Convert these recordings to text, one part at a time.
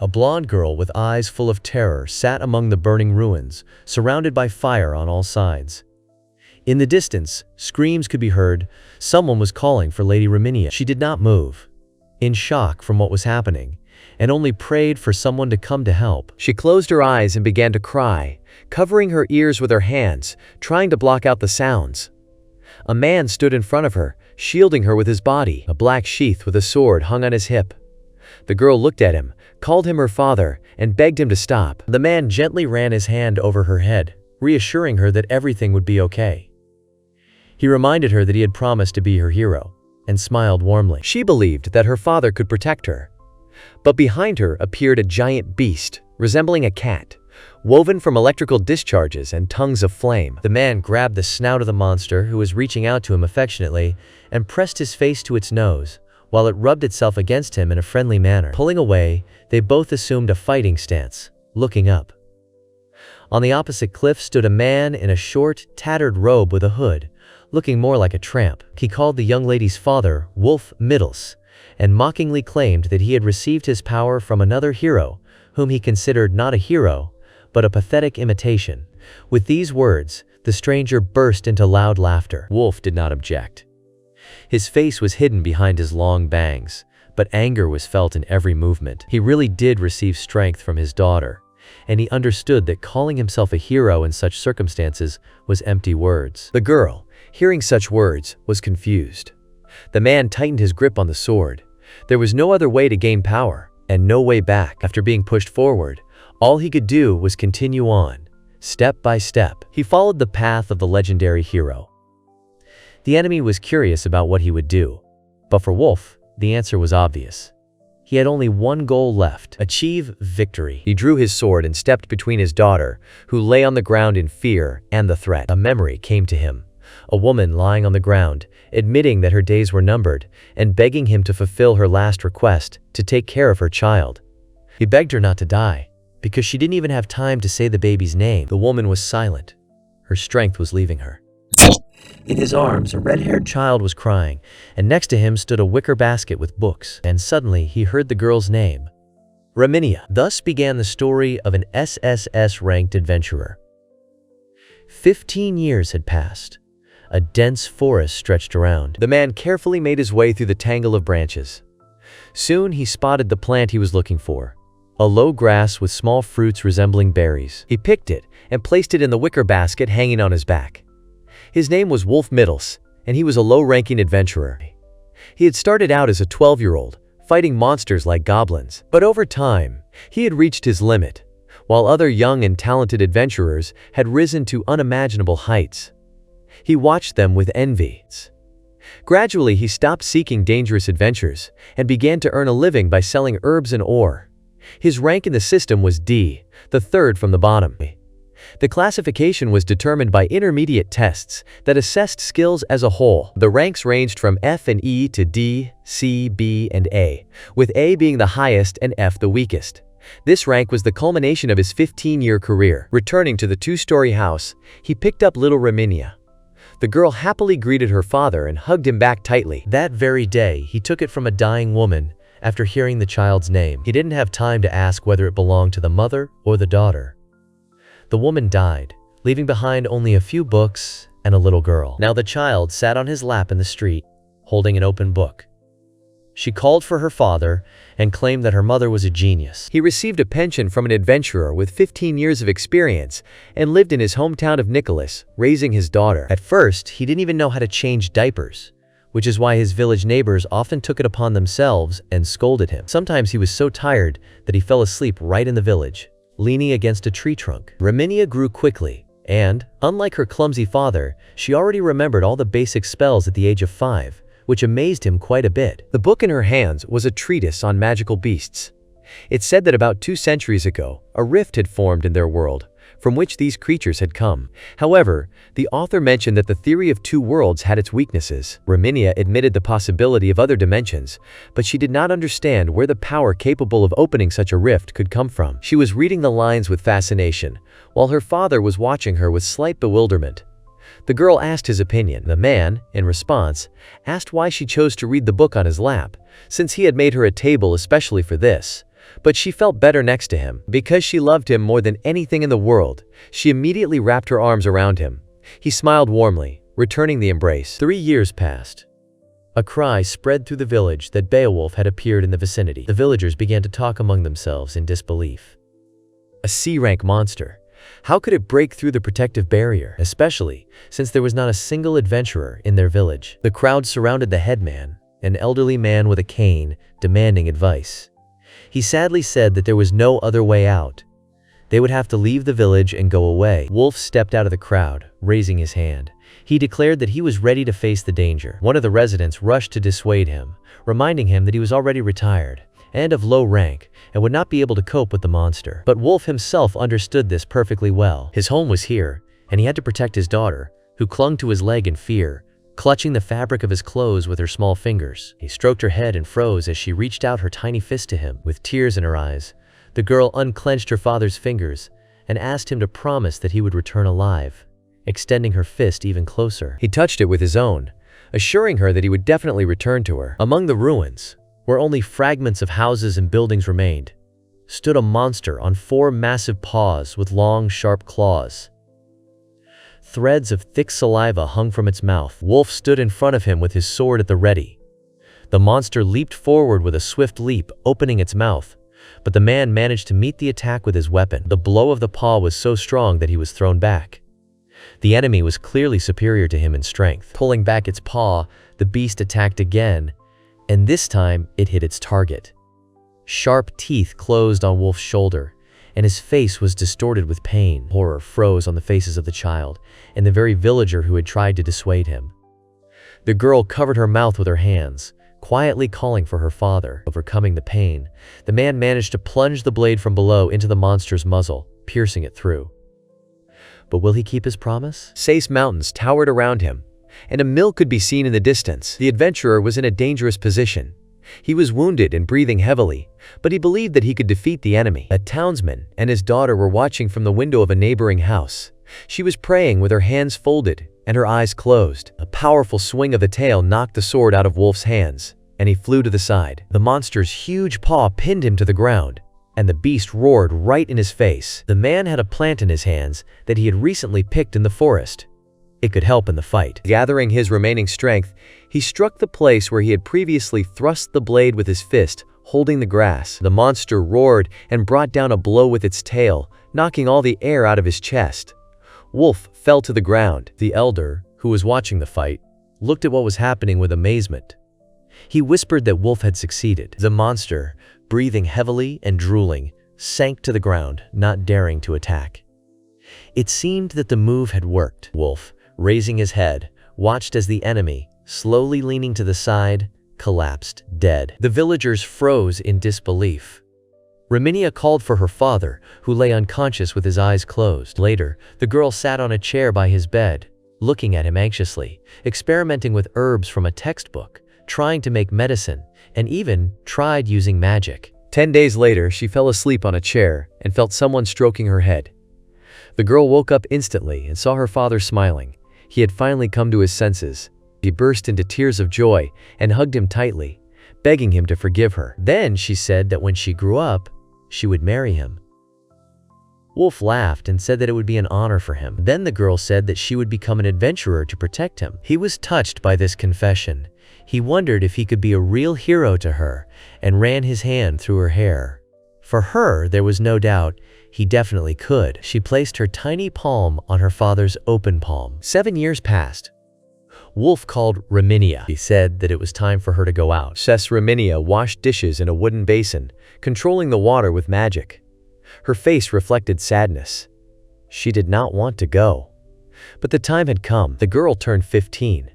A blonde girl with eyes full of terror sat among the burning ruins, surrounded by fire on all sides. In the distance, screams could be heard. Someone was calling for Lady Raminia. She did not move, in shock from what was happening, and only prayed for someone to come to help. She closed her eyes and began to cry, covering her ears with her hands, trying to block out the sounds. A man stood in front of her, shielding her with his body. A black sheath with a sword hung on his hip. The girl looked at him, called him her father, and begged him to stop. The man gently ran his hand over her head, reassuring her that everything would be okay. He reminded her that he had promised to be her hero, and smiled warmly. She believed that her father could protect her. But behind her appeared a giant beast, resembling a cat, woven from electrical discharges and tongues of flame. The man grabbed the snout of the monster, who was reaching out to him affectionately, and pressed his face to its nose, while it rubbed itself against him in a friendly manner. Pulling away, they both assumed a fighting stance, looking up. On the opposite cliff stood a man in a short, tattered robe with a hood, looking more like a tramp. He called the young lady's father Wolf Middles, and mockingly claimed that he had received his power from another hero, whom he considered not a hero, but a pathetic imitation. With these words, the stranger burst into loud laughter. Wolf did not object. His face was hidden behind his long bangs, but anger was felt in every movement. He really did receive strength from his daughter, and he understood that calling himself a hero in such circumstances was empty words. The girl, hearing such words, was confused. The man tightened his grip on the sword. There was no other way to gain power, and no way back. After being pushed forward, all he could do was continue on, step by step. He followed the path of the legendary hero. The enemy was curious about what he would do, but for Wolf, the answer was obvious. He had only one goal left: achieve victory. He drew his sword and stepped between his daughter, who lay on the ground in fear, and the threat. A memory came to him. A woman lying on the ground, admitting that her days were numbered, and begging him to fulfill her last request, to take care of her child. He begged her not to die, because she didn't even have time to say the baby's name. The woman was silent. Her strength was leaving her. In his arms, a red-haired child was crying, and next to him stood a wicker basket with books. And suddenly, he heard the girl's name, Raminia. Thus began the story of an SSS-ranked adventurer. 15 years had passed. A dense forest stretched around. The man carefully made his way through the tangle of branches. Soon he spotted the plant he was looking for, a low grass with small fruits resembling berries. He picked it and placed it in the wicker basket hanging on his back. His name was Wolf Middles, and he was a low-ranking adventurer. He had started out as a 12-year-old, fighting monsters like goblins. But over time, he had reached his limit, while other young and talented adventurers had risen to unimaginable heights. He watched them with envy. Gradually, he stopped seeking dangerous adventures and began to earn a living by selling herbs and ore. His rank in the system was D, the third from the bottom. The classification was determined by intermediate tests that assessed skills as a whole. The ranks ranged from F and E to D, C, B, and A, with A being the highest and F the weakest. This rank was the culmination of his 15-year career. Returning to the two-story house, he picked up little Raminia. The girl happily greeted her father and hugged him back tightly. That very day, he took it from a dying woman after hearing the child's name. He didn't have time to ask whether it belonged to the mother or the daughter. The woman died, leaving behind only a few books and a little girl. Now the child sat on his lap in the street, holding an open book. She called for her father and claimed that her mother was a genius. He received a pension from an adventurer with 15 years of experience and lived in his hometown of Nicholas, raising his daughter. At first, he didn't even know how to change diapers, which is why his village neighbors often took it upon themselves and scolded him. Sometimes he was so tired that he fell asleep right in the village, leaning against a tree trunk. Raminia grew quickly, and, unlike her clumsy father, she already remembered all the basic spells at the age of 5, which amazed him quite a bit. The book in her hands was a treatise on magical beasts. It said that about 2 centuries ago, a rift had formed in their world, from which these creatures had come. However, the author mentioned that the theory of 2 worlds had its weaknesses. Raminia admitted the possibility of other dimensions, but she did not understand where the power capable of opening such a rift could come from. She was reading the lines with fascination, while her father was watching her with slight bewilderment. The girl asked his opinion. The man, in response, asked why she chose to read the book on his lap, since he had made her a table especially for this. but she felt better next to him. Because she loved him more than anything in the world, she immediately wrapped her arms around him. He smiled warmly, returning the embrace. 3 years passed. A cry spread through the village that Beowulf had appeared in the vicinity. The villagers began to talk among themselves in disbelief. A C-rank monster. How could it break through the protective barrier, especially since there was not a single adventurer in their village? The crowd surrounded the headman, an elderly man with a cane, demanding advice. He sadly said that there was no other way out. They would have to leave the village and go away. Wolf stepped out of the crowd, raising his hand. He declared that he was ready to face the danger. One of the residents rushed to dissuade him, reminding him that he was already retired and of low rank and would not be able to cope with the monster. But Wolf himself understood this perfectly well. His home was here, and he had to protect his daughter, who clung to his leg in fear, clutching the fabric of his clothes with her small fingers. He stroked her head and froze as she reached out her tiny fist to him. With tears in her eyes, the girl unclenched her father's fingers and asked him to promise that he would return alive, extending her fist even closer. He touched it with his own, assuring her that he would definitely return to her. Among the ruins, where only fragments of houses and buildings remained, stood a monster on 4 massive paws with long, sharp claws. Threads of thick saliva hung from its mouth. Wolf stood in front of him with his sword at the ready. The monster leaped forward with a swift leap, opening its mouth, but the man managed to meet the attack with his weapon. The blow of the paw was so strong that he was thrown back. The enemy was clearly superior to him in strength. Pulling back its paw, the beast attacked again, and this time it hit its target. Sharp teeth closed on Wolf's shoulder, and his face was distorted with pain. Horror froze on the faces of the child and the very villager who had tried to dissuade him. The girl covered her mouth with her hands, quietly calling for her father. Overcoming the pain, the man managed to plunge the blade from below into the monster's muzzle, piercing it through. But will he keep his promise? Sace mountains towered around him, and a mill could be seen in the distance. The adventurer was in a dangerous position. He was wounded and breathing heavily, but he believed that he could defeat the enemy. A townsman and his daughter were watching from the window of a neighboring house. She was praying with her hands folded and her eyes closed. A powerful swing of the tail knocked the sword out of Wolf's hands, and he flew to the side. The monster's huge paw pinned him to the ground, and the beast roared right in his face. The man had a plant in his hands that he had recently picked in the forest. It could help in the fight. Gathering his remaining strength, he struck the place where he had previously thrust the blade with his fist, holding the grass. The monster roared and brought down a blow with its tail, knocking all the air out of his chest. Wolf fell to the ground. The elder, who was watching the fight, looked at what was happening with amazement. He whispered that Wolf had succeeded. The monster, breathing heavily and drooling, sank to the ground, not daring to attack. It seemed that the move had worked. Wolf, raising his head, watched as the enemy, slowly leaning to the side, collapsed, dead. The villagers froze in disbelief. Raminia called for her father, who lay unconscious with his eyes closed. Later, the girl sat on a chair by his bed, looking at him anxiously, experimenting with herbs from a textbook, trying to make medicine, and even tried using magic. 10 days later, she fell asleep on a chair and felt someone stroking her head. The girl woke up instantly and saw her father smiling. He had finally come to his senses. She burst into tears of joy and hugged him tightly, begging him to forgive her. Then she said that when she grew up, she would marry him. Wolf laughed and said that it would be an honor for him. Then the girl said that she would become an adventurer to protect him. He was touched by this confession. He wondered if he could be a real hero to her and ran his hand through her hair. For her, there was no doubt, he definitely could. She placed her tiny palm on her father's open palm. 7 years passed. Wolf called Raminia. He said that it was time for her to go out. Raminia washed dishes in a wooden basin, controlling the water with magic. Her face reflected sadness. She did not want to go. But the time had come. The girl turned 15.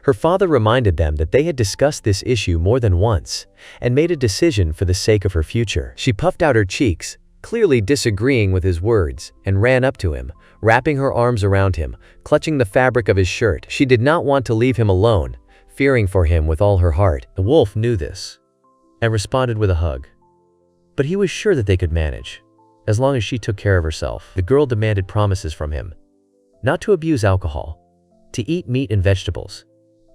Her father reminded them that they had discussed this issue more than once and made a decision for the sake of her future. She puffed out her cheeks, clearly disagreeing with his words, and ran up to him, wrapping her arms around him, clutching the fabric of his shirt. She did not want to leave him alone, fearing for him with all her heart. The wolf knew this and responded with a hug. But he was sure that they could manage, as long as she took care of herself. The girl demanded promises from him. Not to abuse alcohol, to eat meat and vegetables,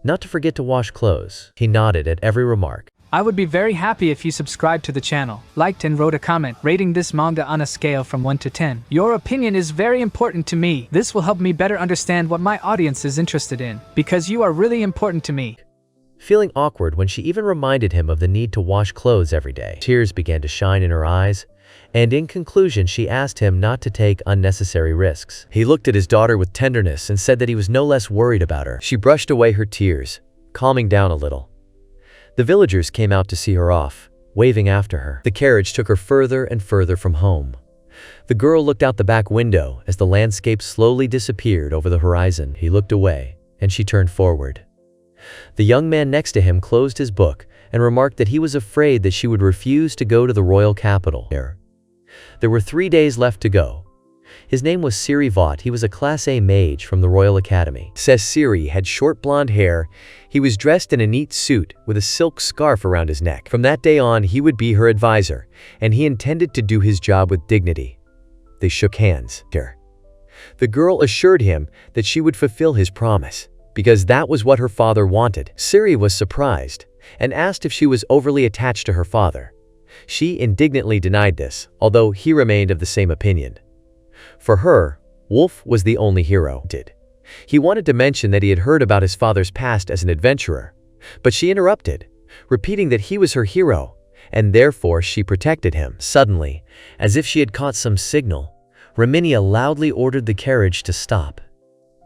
not to forget to wash clothes. He nodded at every remark. I would be very happy if you subscribed to the channel, liked and wrote a comment, rating this manga on a scale from 1 to 10. Your opinion is very important to me. This will help me better understand what my audience is interested in, because you are really important to me. Feeling awkward when she even reminded him of the need to wash clothes every day. Tears began to shine in her eyes, and in conclusion she asked him not to take unnecessary risks. He looked at his daughter with tenderness and said that he was no less worried about her. She brushed away her tears, calming down a little. The villagers came out to see her off, waving after her. The carriage took her further and further from home. The girl looked out the back window as the landscape slowly disappeared over the horizon. He looked away, and she turned forward. The young man next to him closed his book and remarked that he was afraid that she would refuse to go to the royal capital. There were 3 days left to go. His name was Siri Vaught. He was a Class A mage from the Royal Academy. Says Siri had short blonde hair. He was dressed in a neat suit with a silk scarf around his neck. From that day on, he would be her advisor, and he intended to do his job with dignity. They shook hands. The girl assured him that she would fulfill his promise, because that was what her father wanted. Siri was surprised and asked if she was overly attached to her father. She indignantly denied this, although he remained of the same opinion. For her, Wolf was the only hero. He wanted to mention that he had heard about his father's past as an adventurer, but she interrupted, repeating that he was her hero, and therefore she protected him. Suddenly, as if she had caught some signal, Raminia loudly ordered the carriage to stop.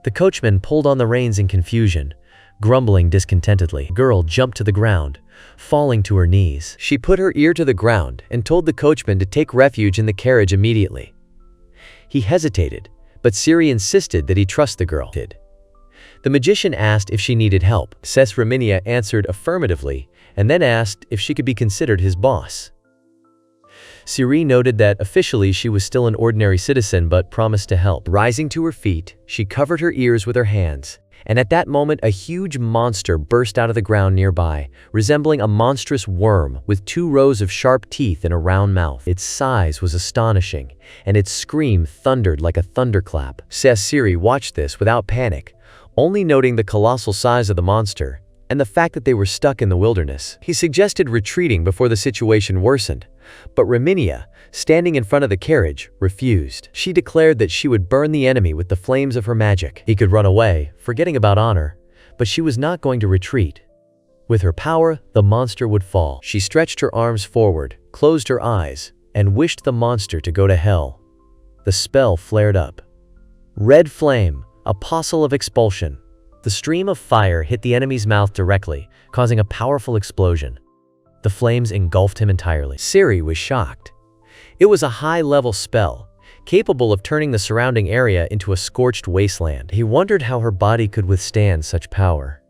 The coachman pulled on the reins in confusion, grumbling discontentedly. The girl jumped to the ground, falling to her knees. She put her ear to the ground and told the coachman to take refuge in the carriage immediately. He hesitated, but Siri insisted that he trust the girl. The magician asked if she needed help. Ses Raminia answered affirmatively, and then asked if she could be considered his boss. Siri noted that officially she was still an ordinary citizen but promised to help. Rising to her feet, she covered her ears with her hands, and at that moment a huge monster burst out of the ground nearby, resembling a monstrous worm with 2 rows of sharp teeth and a round mouth. Its size was astonishing, and its scream thundered like a thunderclap. Siri watched this without panic, only noting the colossal size of the monster and the fact that they were stuck in the wilderness. He suggested retreating before the situation worsened, but Raminia, standing in front of the carriage, refused. She declared that she would burn the enemy with the flames of her magic. He could run away, forgetting about honor, but she was not going to retreat. With her power, the monster would fall. She stretched her arms forward, closed her eyes, and wished the monster to go to hell. The spell flared up. Red flame, apostle of expulsion. The stream of fire hit the enemy's mouth directly, causing a powerful explosion. The flames engulfed him entirely. Siri was shocked. It was a high-level spell, capable of turning the surrounding area into a scorched wasteland. He wondered how her body could withstand such power.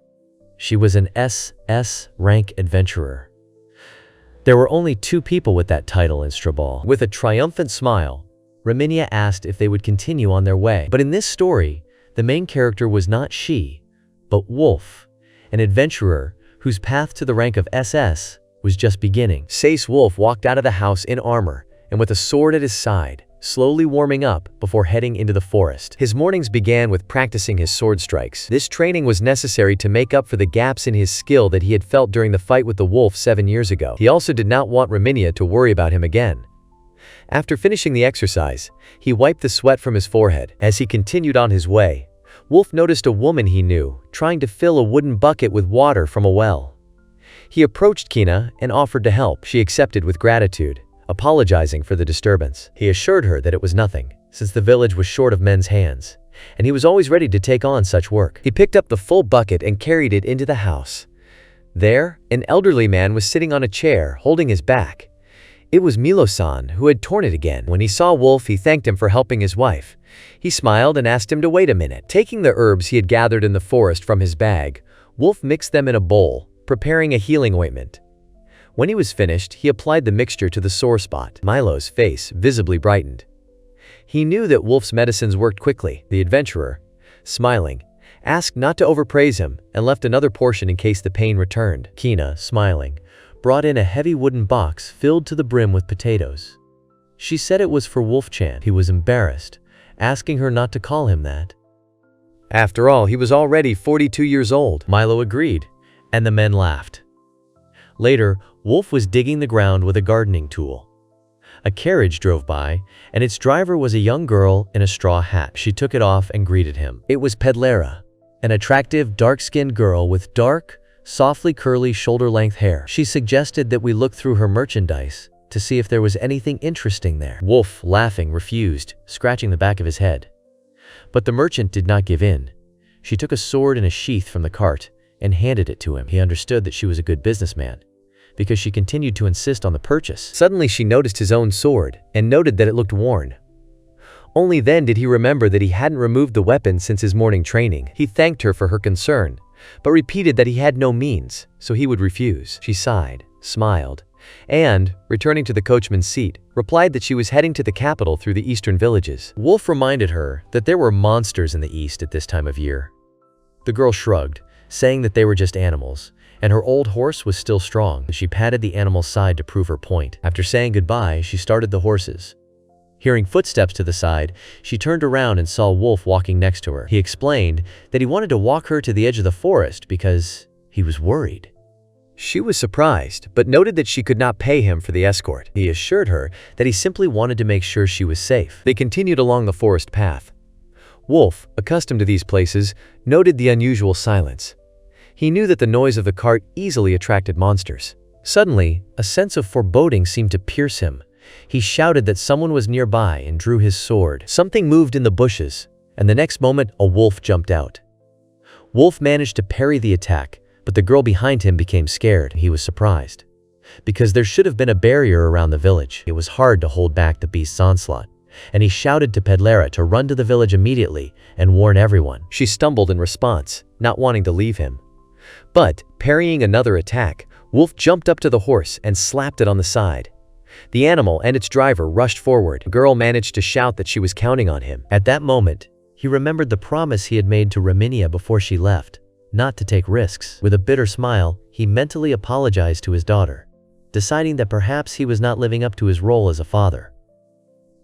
She was an SS rank adventurer. There were only 2 people with that title in Strabal. With a triumphant smile, Raminia asked if they would continue on their way. But in this story, the main character was not she, but Wolf, an adventurer whose path to the rank of SS was just beginning. Sace Wolf walked out of the house in armor and with a sword at his side, slowly warming up before heading into the forest. His mornings began with practicing his sword strikes. This training was necessary to make up for the gaps in his skill that he had felt during the fight with the wolf 7 years ago. He also did not want Raminia to worry about him again. After finishing the exercise, he wiped the sweat from his forehead. As he continued on his way, Wolf noticed a woman he knew trying to fill a wooden bucket with water from a well. He approached Kina and offered to help. She accepted with gratitude, apologizing for the disturbance. He assured her that it was nothing, since the village was short of men's hands, and he was always ready to take on such work. He picked up the full bucket and carried it into the house. There, an elderly man was sitting on a chair, holding his back. It was Milo-san, who had torn it again. When he saw Wolf, he thanked him for helping his wife. He smiled and asked him to wait a minute. Taking the herbs he had gathered in the forest from his bag, Wolf mixed them in a bowl, preparing a healing ointment. When he was finished, he applied the mixture to the sore spot. Milo's face visibly brightened. He knew that Wolf's medicines worked quickly. The adventurer, smiling, asked not to overpraise him and left another portion in case the pain returned. Kina, smiling, brought in a heavy wooden box filled to the brim with potatoes. She said it was for Wolf-chan. He was embarrassed, asking her not to call him that. After all, he was already 42 years old. Milo agreed, and the men laughed. Later, Wolf was digging the ground with a gardening tool. A carriage drove by, and its driver was a young girl in a straw hat. She took it off and greeted him. It was Pedlera, an attractive, dark-skinned girl with dark, softly curly shoulder-length hair. She suggested that we look through her merchandise to see if there was anything interesting there. Wolf, laughing, refused, scratching the back of his head. But the merchant did not give in. She took a sword in a sheath from the cart and handed it to him. He understood that she was a good businessman, because she continued to insist on the purchase. Suddenly she noticed his own sword and noted that it looked worn. Only then did he remember that he hadn't removed the weapon since his morning training. He thanked her for her concern, but repeated that he had no means, so he would refuse. She sighed, smiled, and, returning to the coachman's seat, replied that she was heading to the capital through the eastern villages. Wolf reminded her that there were monsters in the east at this time of year. The girl shrugged, saying that they were just animals, and her old horse was still strong. She patted the animal's side to prove her point. After saying goodbye, she started the horses. Hearing footsteps to the side, she turned around and saw Wolf walking next to her. He explained that he wanted to walk her to the edge of the forest because he was worried. She was surprised, but noted that she could not pay him for the escort. He assured her that he simply wanted to make sure she was safe. They continued along the forest path. Wolf, accustomed to these places, noted the unusual silence. He knew that the noise of the cart easily attracted monsters. Suddenly, a sense of foreboding seemed to pierce him. He shouted that someone was nearby and drew his sword. Something moved in the bushes, and the next moment a wolf jumped out. Wolf managed to parry the attack, but the girl behind him became scared. He was surprised, because there should have been a barrier around the village. It was hard to hold back the beast's onslaught, and he shouted to Pedlera to run to the village immediately and warn everyone. She stumbled in response, not wanting to leave him. But, parrying another attack, Wolf jumped up to the horse and slapped it on the side. The animal and its driver rushed forward. The girl managed to shout that she was counting on him. At that moment, he remembered the promise he had made to Raminia before she left, not to take risks. With a bitter smile, he mentally apologized to his daughter, deciding that perhaps he was not living up to his role as a father.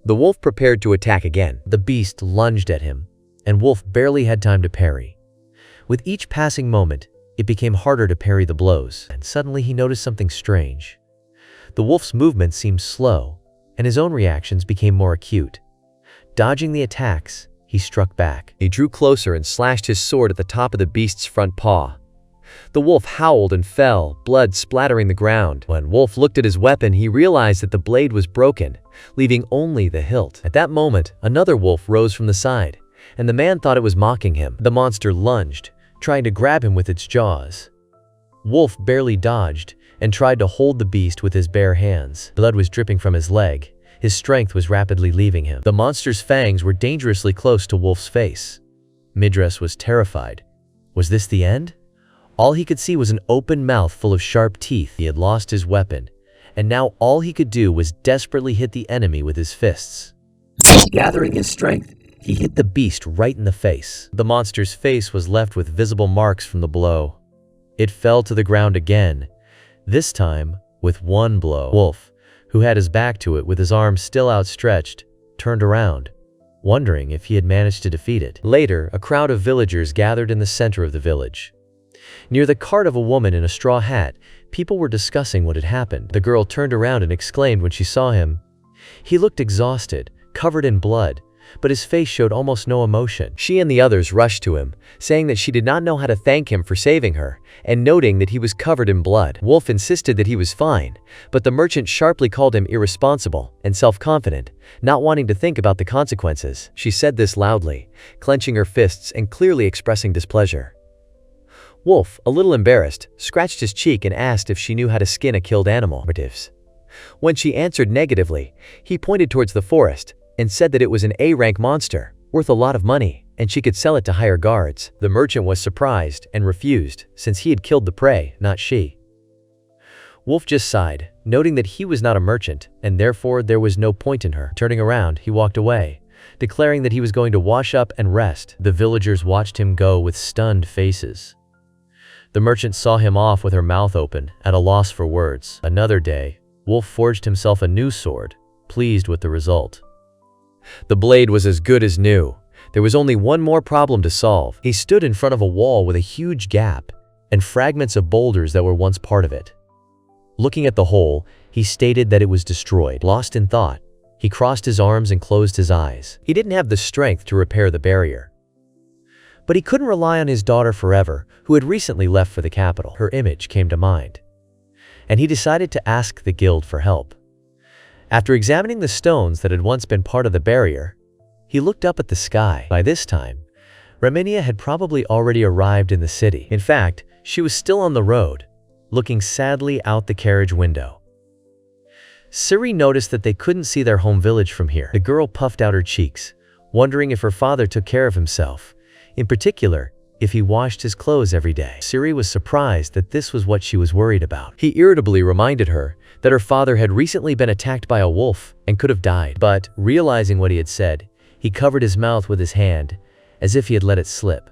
The wolf prepared to attack again. The beast lunged at him, and Wolf barely had time to parry. With each passing moment, it became harder to parry the blows, and suddenly he noticed something strange. The wolf's movements seemed slow, and his own reactions became more acute. Dodging the attacks, he struck back. He drew closer and slashed his sword at the top of the beast's front paw. The wolf howled and fell, blood splattering the ground. When Wolf looked at his weapon, he realized that the blade was broken, leaving only the hilt. At that moment, another wolf rose from the side, and the man thought it was mocking him. The monster lunged, trying to grab him with its jaws. Wolf barely dodged and tried to hold the beast with his bare hands. Blood was dripping from his leg. His strength was rapidly leaving him. The monster's fangs were dangerously close to Wolf's face. Midras was terrified. Was this the end? All he could see was an open mouth full of sharp teeth. He had lost his weapon, and now all he could do was desperately hit the enemy with his fists. Gathering his strength, he hit the beast right in the face. The monster's face was left with visible marks from the blow. It fell to the ground again, this time with one blow. Wolf, who had his back to it with his arms still outstretched, turned around, wondering if he had managed to defeat it. Later, a crowd of villagers gathered in the center of the village. Near the cart of a woman in a straw hat, people were discussing what had happened. The girl turned around and exclaimed when she saw him. He looked exhausted, covered in blood, but his face showed almost no emotion. She and the others rushed to him, saying that she did not know how to thank him for saving her, and noting that he was covered in blood. Wolf insisted that he was fine, but the merchant sharply called him irresponsible and self-confident, not wanting to think about the consequences. She said this loudly, clenching her fists and clearly expressing displeasure. Wolf, a little embarrassed, scratched his cheek and asked if she knew how to skin a killed animal. When she answered negatively, he pointed towards the forest and said that it was an A-rank monster, worth a lot of money, and she could sell it to hire guards. The merchant was surprised and refused, since he had killed the prey, not she. Wolf just sighed, noting that he was not a merchant, and therefore there was no point in her. Turning around, he walked away, declaring that he was going to wash up and rest. The villagers watched him go with stunned faces. The merchant saw him off with her mouth open, at a loss for words. Another day, Wolf forged himself a new sword, pleased with the result. The blade was as good as new. There was only one more problem to solve. He stood in front of a wall with a huge gap and fragments of boulders that were once part of it. Looking at the hole, he stated that it was destroyed. Lost in thought, he crossed his arms and closed his eyes. He didn't have the strength to repair the barrier. But he couldn't rely on his daughter forever, who had recently left for the capital. Her image came to mind, and he decided to ask the guild for help. After examining the stones that had once been part of the barrier, he looked up at the sky. By this time, Raminia had probably already arrived in the city. In fact, she was still on the road, looking sadly out the carriage window. Siri noticed that they couldn't see their home village from here. The girl puffed out her cheeks, wondering if her father took care of himself, in particular, if he washed his clothes every day. Siri was surprised that this was what she was worried about. He irritably reminded her that her father had recently been attacked by a wolf and could have died. But, realizing what he had said, he covered his mouth with his hand, as if he had let it slip.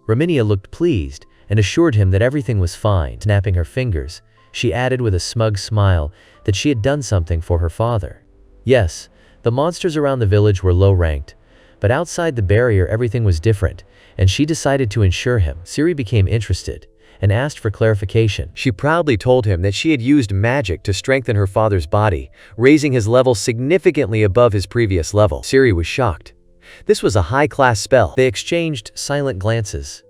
Raminia looked pleased and assured him that everything was fine. Snapping her fingers, she added with a smug smile that she had done something for her father. Yes, the monsters around the village were low-ranked, but outside the barrier everything was different, and she decided to ensure him. Siri became interested and asked for clarification. She proudly told him that she had used magic to strengthen her father's body, raising his level significantly above his previous level. Siri was shocked. This was a high-class spell. They exchanged silent glances.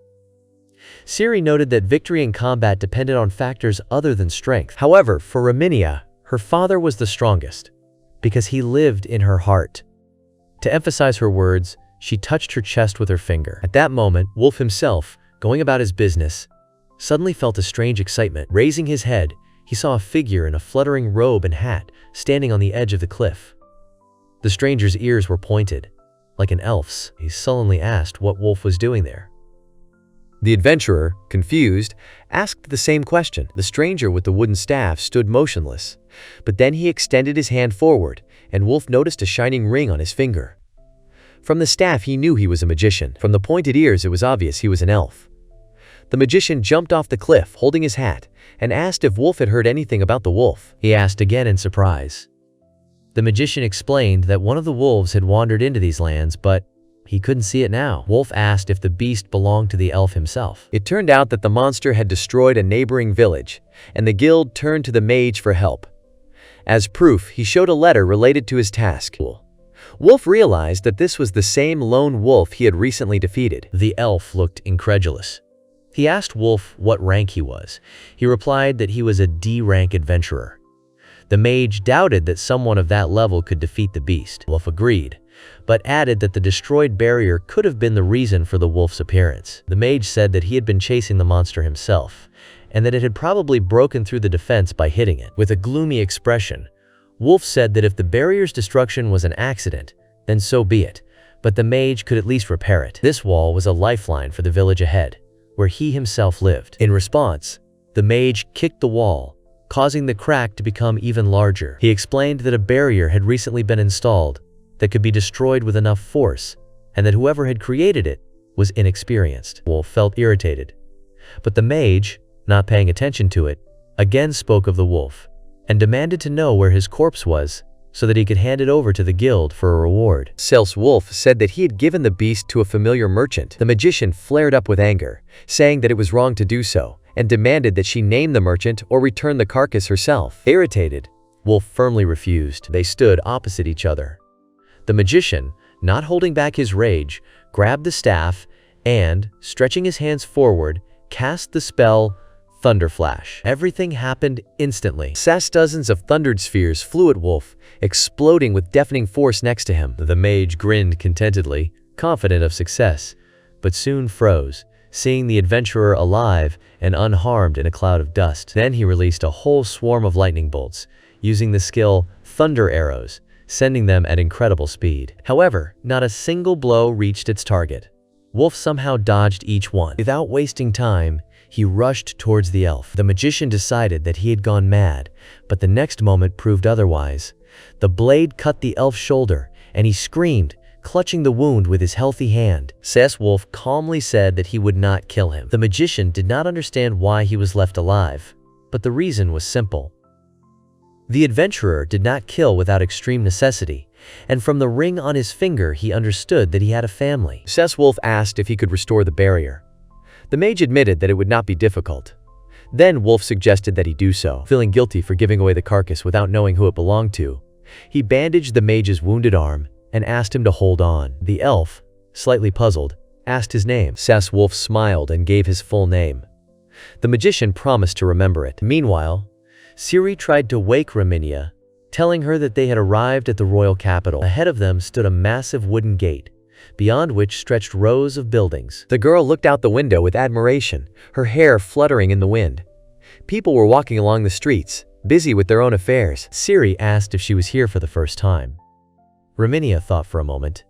Siri noted that victory in combat depended on factors other than strength. However, for Raminia, her father was the strongest, because he lived in her heart. To emphasize her words, she touched her chest with her finger. At that moment, Wolf himself, going about his business, suddenly felt a strange excitement. Raising his head, he saw a figure in a fluttering robe and hat standing on the edge of the cliff. The stranger's ears were pointed, like an elf's. He sullenly asked what Wolf was doing there. The adventurer, confused, asked the same question. The stranger with the wooden staff stood motionless, but then he extended his hand forward, and Wolf noticed a shining ring on his finger. From the staff he knew he was a magician. From the pointed ears it was obvious he was an elf. The magician jumped off the cliff holding his hat and asked if Wolf had heard anything about the wolf. He asked again in surprise. The magician explained that one of the wolves had wandered into these lands, but he couldn't see it now. Wolf asked if the beast belonged to the elf himself. It turned out that the monster had destroyed a neighboring village, and the guild turned to the mage for help. As proof, he showed a letter related to his task. Wolf realized that this was the same lone wolf he had recently defeated. The elf looked incredulous. He asked Wolf what rank he was. He replied that he was a D-rank adventurer. The mage doubted that someone of that level could defeat the beast. Wolf agreed, but added that the destroyed barrier could have been the reason for the wolf's appearance. The mage said that he had been chasing the monster himself, and that it had probably broken through the defense by hitting it. With a gloomy expression, Wolf said that if the barrier's destruction was an accident, then so be it, but the mage could at least repair it. This wall was a lifeline for the village ahead, where he himself lived. In response, the mage kicked the wall, causing the crack to become even larger. He explained that a barrier had recently been installed that could be destroyed with enough force, and that whoever had created it was inexperienced. Wolf felt irritated, but the mage, not paying attention to it, again spoke of the wolf, and demanded to know where his corpse was so that he could hand it over to the guild for a reward. Sales Wolf said that he had given the beast to a familiar merchant. The magician flared up with anger, saying that it was wrong to do so, and demanded that she name the merchant or return the carcass herself. Irritated, Wolf firmly refused. They stood opposite each other. The magician, not holding back his rage, grabbed the staff and, stretching his hands forward, cast the spell Thunderflash. Everything happened instantly. Dozens of thundered spheres flew at Wolf, exploding with deafening force next to him. The mage grinned contentedly, confident of success, but soon froze, seeing the adventurer alive and unharmed in a cloud of dust. Then he released a whole swarm of lightning bolts, using the skill Thunder Arrows, sending them at incredible speed. However, not a single blow reached its target. Wolf somehow dodged each one. Without wasting time, he rushed towards the elf. The magician decided that he had gone mad, but the next moment proved otherwise. The blade cut the elf's shoulder, and he screamed, clutching the wound with his healthy hand. Wolf calmly said that he would not kill him. The magician did not understand why he was left alive, but the reason was simple. The adventurer did not kill without extreme necessity, and from the ring on his finger he understood that he had a family. Wolf asked if he could restore the barrier. The mage admitted that it would not be difficult. Then Wolf suggested that he do so, feeling guilty for giving away the carcass without knowing who it belonged to. He bandaged the mage's wounded arm and asked him to hold on. The elf, slightly puzzled, asked his name. Wolf smiled and gave his full name. The magician promised to remember it. Meanwhile, Siri tried to wake Raminia, telling her that they had arrived at the royal capital. Ahead of them stood a massive wooden gate, beyond which stretched rows of buildings. The girl looked out the window with admiration, her hair fluttering in the wind. People were walking along the streets, busy with their own affairs. Siri asked if she was here for the first time. Raminia thought for a moment.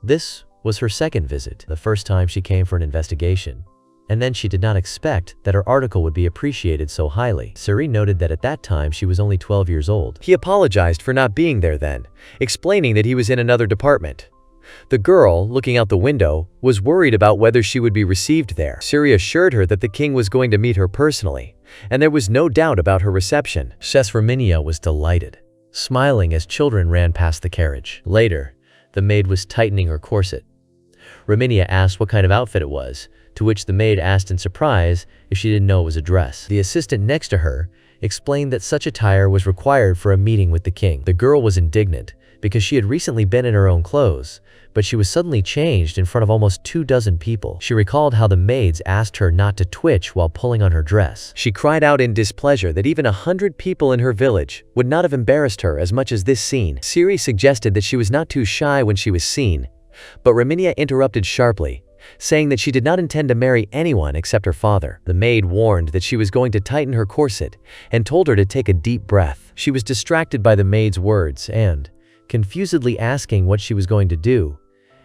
This was her second visit, the first time she came for an investigation. And then she did not expect that her article would be appreciated so highly. Siri noted that at that time she was only 12 years old. He apologized for not being there then, explaining that he was in another department. The girl, looking out the window, was worried about whether she would be received there. Siri assured her that the king was going to meet her personally, and there was no doubt about her reception. Raminia was delighted, smiling as children ran past the carriage. Later, the maid was tightening her corset. Raminia asked what kind of outfit it was, to which the maid asked in surprise if she didn't know it was a dress. The assistant next to her explained that such attire was required for a meeting with the king. The girl was indignant because she had recently been in her own clothes, but she was suddenly changed in front of almost 24 people. She recalled how the maids asked her not to twitch while pulling on her dress. She cried out in displeasure that even 100 people in her village would not have embarrassed her as much as this scene. Siri suggested that she was not too shy when she was seen, but Raminia interrupted sharply, saying that she did not intend to marry anyone except her father. The maid warned that she was going to tighten her corset and told her to take a deep breath. She was distracted by the maid's words and, confusedly asking what she was going to do,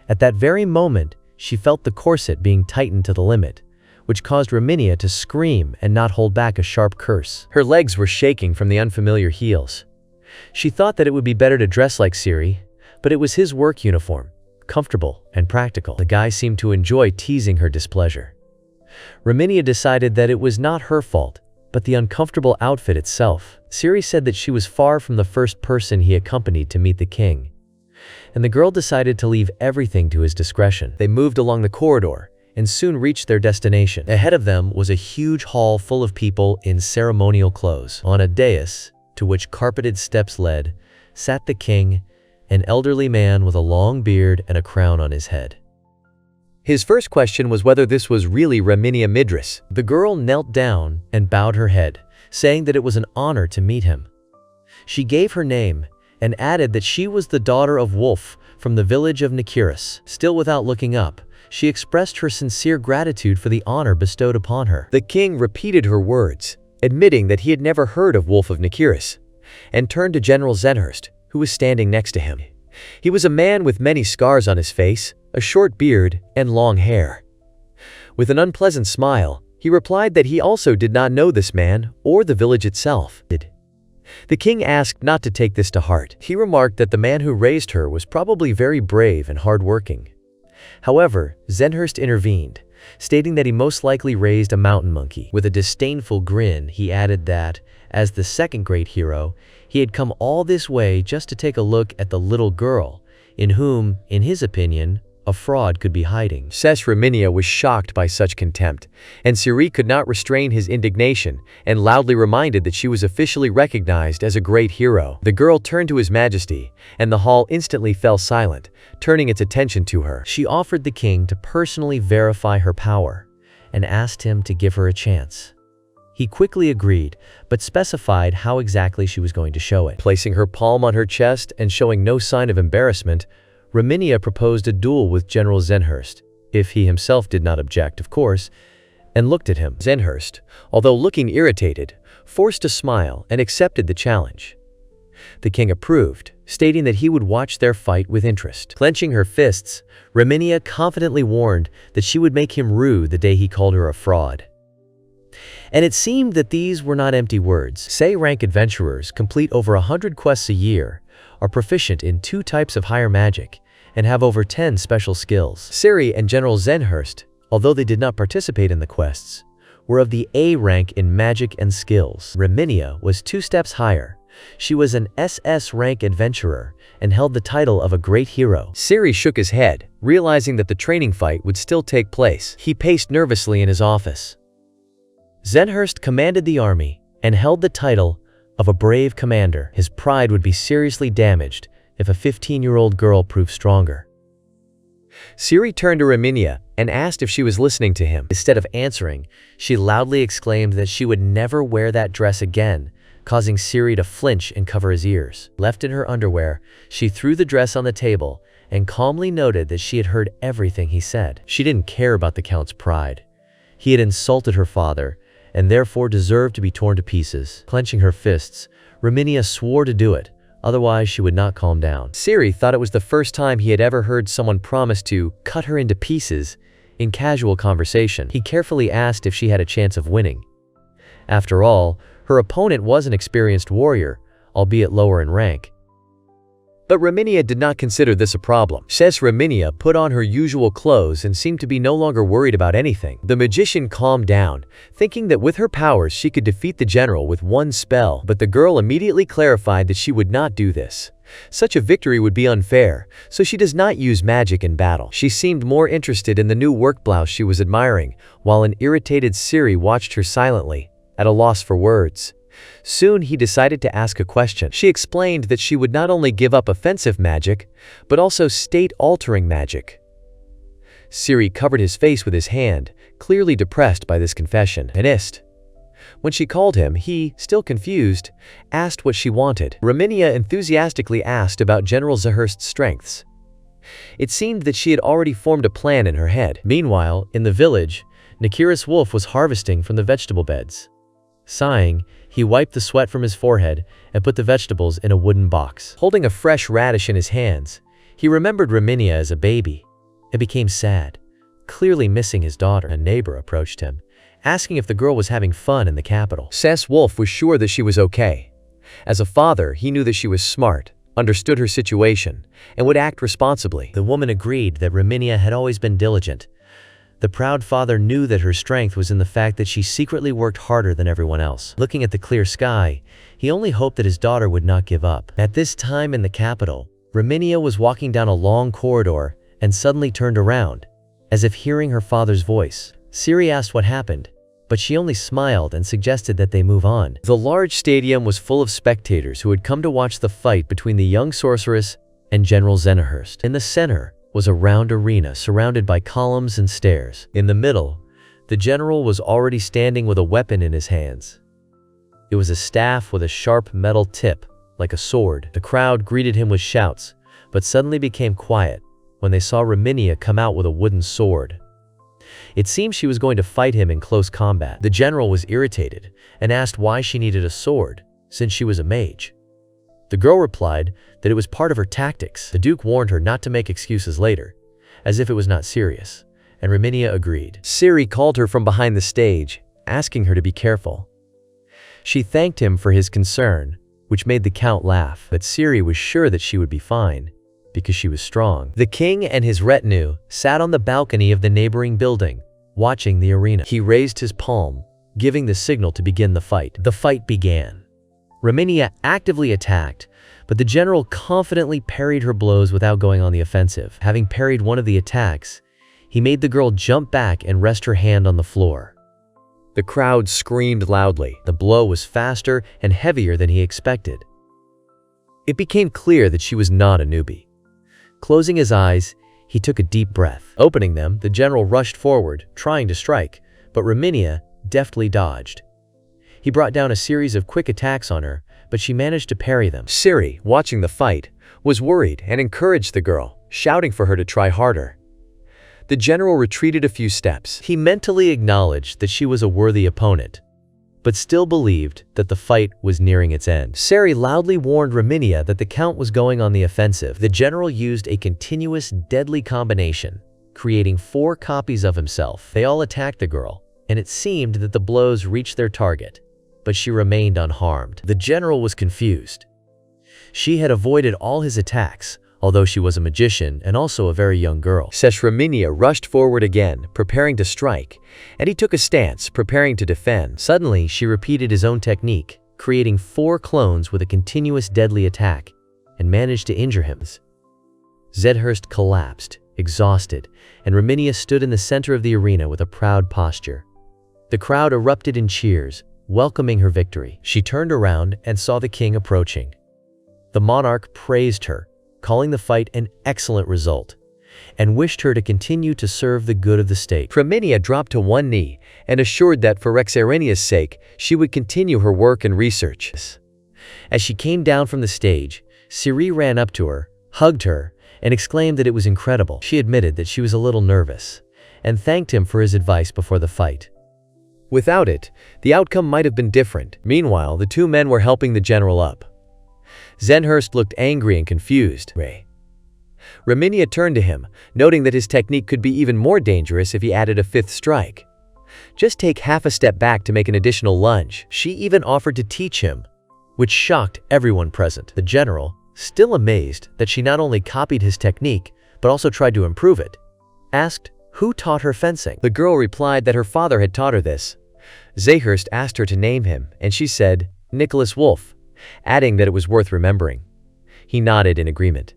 at that very moment she felt the corset being tightened to the limit, which caused Raminia to scream and not hold back a sharp curse. Her legs were shaking from the unfamiliar heels. She thought that it would be better to dress like Siri, but it was his work uniform, comfortable and practical. The guy seemed to enjoy teasing her displeasure. Raminia decided that it was not her fault, but the uncomfortable outfit itself. Siri said that she was far from the first person he accompanied to meet the king, and the girl decided to leave everything to his discretion. They moved along the corridor and soon reached their destination. Ahead of them was a huge hall full of people in ceremonial clothes. On a dais, to which carpeted steps led, sat the king, an elderly man with a long beard and a crown on his head. His first question was whether this was really Raminia Midris. The girl knelt down and bowed her head, saying that it was an honor to meet him. She gave her name and added that she was the daughter of Wolf from the village of Nikiris. Still without looking up, she expressed her sincere gratitude for the honor bestowed upon her. The king repeated her words, admitting that he had never heard of Wolf of Nikiris, and turned to General Zenhurst, who was standing next to him. He was a man with many scars on his face, a short beard, and long hair. With an unpleasant smile, he replied that he also did not know this man or the village itself. The king asked not to take this to heart. He remarked that the man who raised her was probably very brave and hardworking. However, Zenhurst intervened, stating that he most likely raised a mountain monkey. With a disdainful grin, he added that, as the second great hero, he had come all this way just to take a look at the little girl, in whom, in his opinion, a fraud could be hiding. Raminia was shocked by such contempt, and Siri could not restrain his indignation and loudly reminded that she was officially recognized as a great hero. The girl turned to His Majesty, and the hall instantly fell silent, turning its attention to her. She offered the king to personally verify her power and asked him to give her a chance. He quickly agreed, but specified how exactly she was going to show it. Placing her palm on her chest and showing no sign of embarrassment, Raminia proposed a duel with General Zenhurst, if he himself did not object, of course, and looked at him. Zenhurst, although looking irritated, forced a smile and accepted the challenge. The king approved, stating that he would watch their fight with interest. Clenching her fists, Raminia confidently warned that she would make him rue the day he called her a fraud. And it seemed that these were not empty words. Rank adventurers complete over 100 quests a year, are proficient in 2 types of higher magic, and have over 10 special skills. Siri and General Zenhurst, although they did not participate in the quests, were of the A rank in magic and skills. Raminia was 2 steps higher. She was an SS rank adventurer and held the title of a great hero. Siri shook his head, realizing that the training fight would still take place. He paced nervously in his office. Zenhurst commanded the army and held the title of a brave commander. His pride would be seriously damaged if a 15-year-old girl proved stronger. Siri turned to Raminia and asked if she was listening to him. Instead of answering, she loudly exclaimed that she would never wear that dress again, causing Siri to flinch and cover his ears. Left in her underwear, she threw the dress on the table and calmly noted that she had heard everything he said. She didn't care about the Count's pride. He had insulted her father and therefore deserved to be torn to pieces. Clenching her fists, Raminia swore to do it, otherwise she would not calm down. Siri thought it was the first time he had ever heard someone promise to cut her into pieces in casual conversation. He carefully asked if she had a chance of winning. After all, her opponent was an experienced warrior, albeit lower in rank. But Raminia did not consider this a problem. Raminia put on her usual clothes and seemed to be no longer worried about anything. The magician calmed down, thinking that with her powers she could defeat the general with one spell, but the girl immediately clarified that she would not do this. Such a victory would be unfair, so she does not use magic in battle. She seemed more interested in the new work blouse she was admiring, while an irritated Siri watched her silently, at a loss for words. Soon he decided to ask a question. She explained that she would not only give up offensive magic, but also state-altering magic. Siri covered his face with his hand, clearly depressed by this confession. When she called him, he, still confused, asked what she wanted. Raminia enthusiastically asked about General Zahurst's strengths. It seemed that she had already formed a plan in her head. Meanwhile, in the village, Nakiris Wolf was harvesting from the vegetable beds. Sighing, he wiped the sweat from his forehead and put the vegetables in a wooden box. Holding a fresh radish in his hands, he remembered Raminia as a baby and became sad, clearly missing his daughter. A neighbor approached him, asking if the girl was having fun in the capital. Wolf was sure that she was okay. As a father, he knew that she was smart, understood her situation, and would act responsibly. The woman agreed that Raminia had always been diligent. The proud father knew that her strength was in the fact that she secretly worked harder than everyone else. Looking at the clear sky, he only hoped that his daughter would not give up. At this time in the capital, Raminia was walking down a long corridor and suddenly turned around, as if hearing her father's voice. Siri asked what happened, but she only smiled and suggested that they move on. The large stadium was full of spectators who had come to watch the fight between the young sorceress and General Zenhurst. In the center was a round arena surrounded by columns and stairs. In the middle, the general was already standing with a weapon in his hands. It was a staff with a sharp metal tip, like a sword. The crowd greeted him with shouts, but suddenly became quiet when they saw Raminia come out with a wooden sword. It seemed she was going to fight him in close combat. The general was irritated and asked why she needed a sword, since she was a mage. The girl replied that it was part of her tactics. The Duke warned her not to make excuses later, as if it was not serious, and Raminia agreed. Siri called her from behind the stage, asking her to be careful. She thanked him for his concern, which made the Count laugh, but Siri was sure that she would be fine, because she was strong. The king and his retinue sat on the balcony of the neighboring building, watching the arena. He raised his palm, giving the signal to begin the fight. The fight began. Raminia actively attacked, but the general confidently parried her blows without going on the offensive. Having parried one of the attacks, he made the girl jump back and rest her hand on the floor. The crowd screamed loudly. The blow was faster and heavier than he expected. It became clear that she was not a newbie. Closing his eyes, he took a deep breath. Opening them, the general rushed forward, trying to strike, but Raminia deftly dodged. He brought down a series of quick attacks on her, but she managed to parry them. Siri, watching the fight, was worried and encouraged the girl, shouting for her to try harder. The general retreated a few steps. He mentally acknowledged that she was a worthy opponent, but still believed that the fight was nearing its end. Siri loudly warned Raminia that the Count was going on the offensive. The general used a continuous, deadly combination, creating 4 copies of himself. They all attacked the girl, and it seemed that the blows reached their target, but she remained unharmed. The general was confused. She had avoided all his attacks, although she was a magician and also a very young girl. Raminia rushed forward again, preparing to strike, and he took a stance, preparing to defend. Suddenly, she repeated his own technique, creating 4 clones with a continuous deadly attack, and managed to injure him. Zedhurst collapsed, exhausted, and Raminia stood in the center of the arena with a proud posture. The crowd erupted in cheers, welcoming her victory. She turned around and saw the king approaching. The monarch praised her, calling the fight an excellent result, and wished her to continue to serve the good of the state. Raminia dropped to one knee and assured that for Reincarnation's sake, she would continue her work and research. As she came down from the stage, Ciri ran up to her, hugged her, and exclaimed that it was incredible. She admitted that she was a little nervous, and thanked him for his advice before the fight. Without it, the outcome might have been different. Meanwhile, the two men were helping the general up. Zenhurst looked angry and confused. Raminia turned to him, noting that his technique could be even more dangerous if he added a fifth strike. Just take half a step back to make an additional lunge. She even offered to teach him, which shocked everyone present. The general, still amazed that she not only copied his technique, but also tried to improve it, asked who taught her fencing. The girl replied that her father had taught her this. Zenhurst asked her to name him, and she said, Nicholas Wolf, adding that it was worth remembering. He nodded in agreement.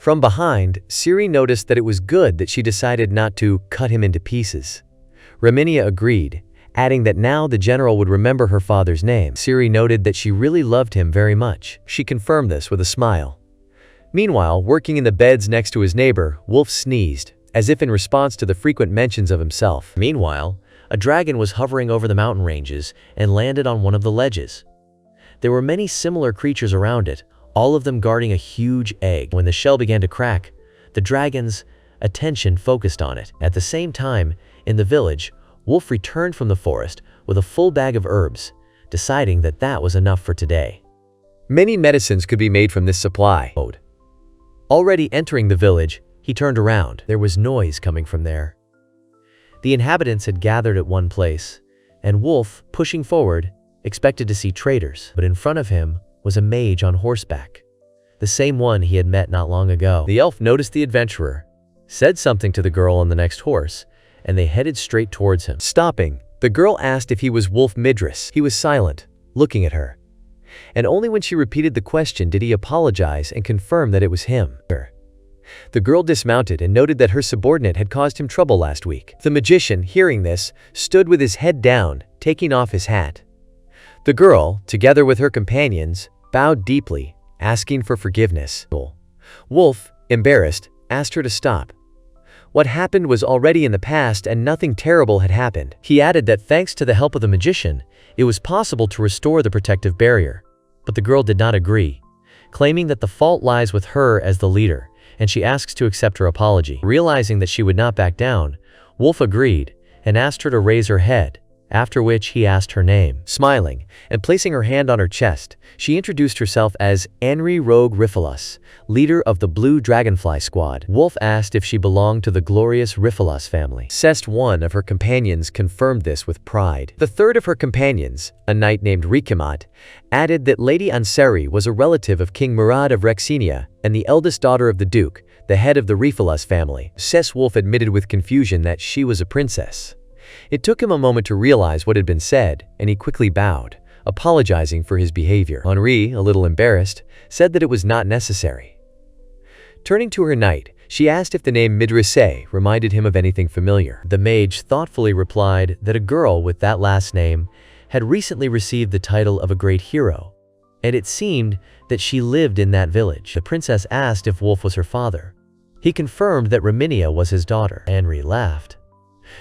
From behind, Ciri noticed that it was good that she decided not to cut him into pieces. Raminia agreed, adding that now the general would remember her father's name. Ciri noted that she really loved him very much. She confirmed this with a smile. Meanwhile, working in the beds next to his neighbor, Wolf sneezed, as if in response to the frequent mentions of himself. Meanwhile, a dragon was hovering over the mountain ranges and landed on one of the ledges. There were many similar creatures around it, all of them guarding a huge egg. When the shell began to crack, the dragon's attention focused on it. At the same time, in the village, Wolf returned from the forest with a full bag of herbs, deciding that that was enough for today. Many medicines could be made from this supply. Already entering the village, he turned around. There was noise coming from there. The inhabitants had gathered at one place, and Wolf, pushing forward, expected to see traders. But in front of him was a mage on horseback, the same one he had met not long ago. The elf noticed the adventurer, said something to the girl on the next horse, and they headed straight towards him. Stopping, the girl asked if he was Wolf Midris. He was silent, looking at her. And only when she repeated the question did he apologize and confirm that it was him. The girl dismounted and noted that her subordinate had caused him trouble last week. The magician, hearing this, stood with his head down, taking off his hat. The girl, together with her companions, bowed deeply, asking for forgiveness. Wolf, embarrassed, asked her to stop. What happened was already in the past and nothing terrible had happened. He added that thanks to the help of the magician, it was possible to restore the protective barrier. But the girl did not agree, claiming that the fault lies with her as the leader, and she asks to accept her apology. Realizing that she would not back down, Wolf agreed and asked her to raise her head, after which he asked her name. Smiling and placing her hand on her chest, she introduced herself as Anri Rogue Rifilas, leader of the Blue Dragonfly Squad. Wolf asked if she belonged to the glorious Rifilas family. One of her companions confirmed this with pride. The third of her companions, a knight named Rikimat, added that Lady Ansari was a relative of King Murad of Rexenia and the eldest daughter of the Duke, the head of the Rifilas family. Wolf admitted with confusion that she was a princess. It took him a moment to realize what had been said, and he quickly bowed, apologizing for his behavior. Henri, a little embarrassed, said that it was not necessary. Turning to her knight, she asked if the name Midrise reminded him of anything familiar. The mage thoughtfully replied that a girl with that last name had recently received the title of a great hero, and it seemed that she lived in that village. The princess asked if Wolf was her father. He confirmed that Raminia was his daughter. Henri laughed,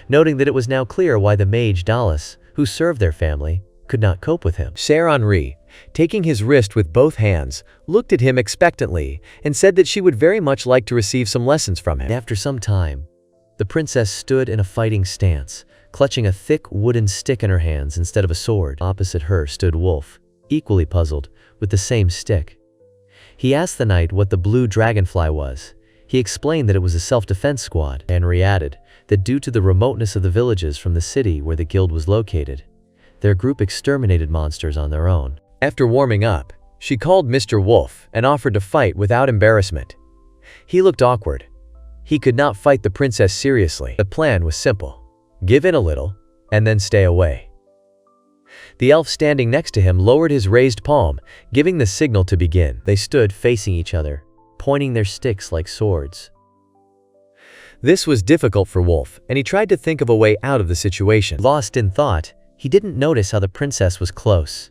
noting that it was now clear why the mage Dallas, who served their family, could not cope with him. Ser Henri, taking his wrist with both hands, looked at him expectantly and said that she would very much like to receive some lessons from him. After some time, the princess stood in a fighting stance, clutching a thick wooden stick in her hands instead of a sword. Opposite her stood Wolf, equally puzzled, with the same stick. He asked the knight what the Blue Dragonfly was. He explained that it was a self-defense squad. Henri added that due to the remoteness of the villages from the city where the guild was located, their group exterminated monsters on their own. After warming up, she called Mr. Wolf and offered to fight without embarrassment. He looked awkward. He could not fight the princess seriously. The plan was simple: give in a little, and then stay away. The elf standing next to him lowered his raised palm, giving the signal to begin. They stood facing each other, pointing their sticks like swords. This was difficult for Wolf, and he tried to think of a way out of the situation. Lost in thought, he didn't notice how the princess was close.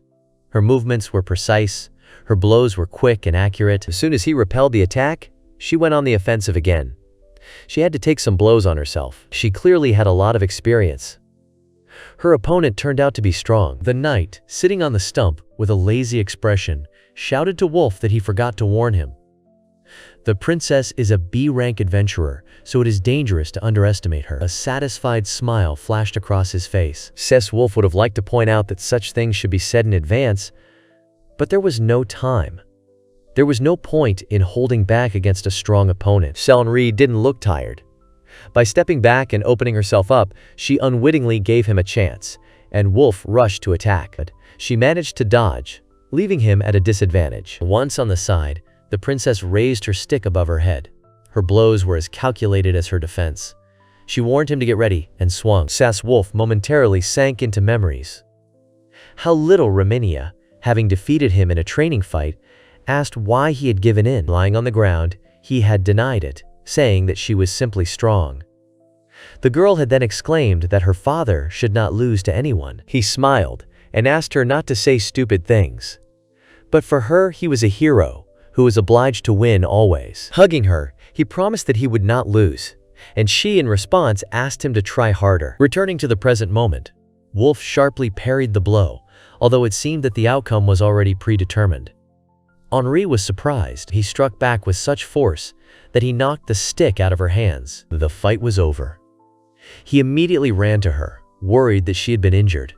Her movements were precise, her blows were quick and accurate. As soon as he repelled the attack, she went on the offensive again. She had to take some blows on herself. She clearly had a lot of experience. Her opponent turned out to be strong. The knight, sitting on the stump with a lazy expression, shouted to Wolf that he forgot to warn him. The princess is a B-rank adventurer, so it is dangerous to underestimate her. A satisfied smile flashed across his face. Wolf would have liked to point out that such things should be said in advance, but there was no time. There was no point in holding back against a strong opponent. Henri didn't look tired. By stepping back and opening herself up, she unwittingly gave him a chance, and Wolf rushed to attack. But she managed to dodge, leaving him at a disadvantage. Once on the side, the princess raised her stick above her head. Her blows were as calculated as her defense. She warned him to get ready and swung. Wolf momentarily sank into memories. How little Raminia, having defeated him in a training fight, asked why he had given in. Lying on the ground, he had denied it, saying that she was simply strong. The girl had then exclaimed that her father should not lose to anyone. He smiled and asked her not to say stupid things. But for her, he was a hero who was obliged to win always. Hugging her, he promised that he would not lose, and she in response asked him to try harder. Returning to the present moment, Wolf sharply parried the blow, although it seemed that the outcome was already predetermined. Henri was surprised. He struck back with such force that he knocked the stick out of her hands. The fight was over. He immediately ran to her, worried that she had been injured.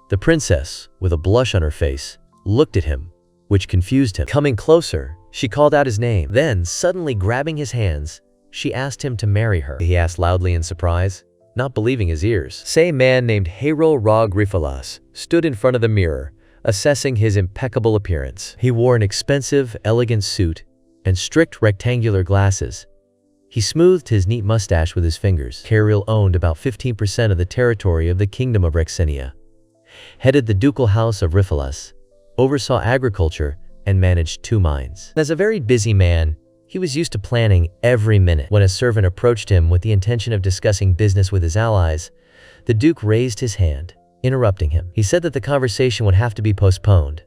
The princess, with a blush on her face, looked at him, which confused him. Coming closer, she called out his name. Then, suddenly grabbing his hands, she asked him to marry her. He asked loudly in surprise, not believing his ears. A man named Hero Ra Grifalas stood in front of the mirror, assessing his impeccable appearance. He wore an expensive, elegant suit and strict rectangular glasses. He smoothed his neat mustache with his fingers. Caril owned about 15% of the territory of the Kingdom of Rexenia, headed the ducal house of Rifalas, oversaw agriculture, and managed 2 mines. As a very busy man, he was used to planning every minute. When a servant approached him with the intention of discussing business with his allies, the Duke raised his hand, interrupting him. He said that the conversation would have to be postponed.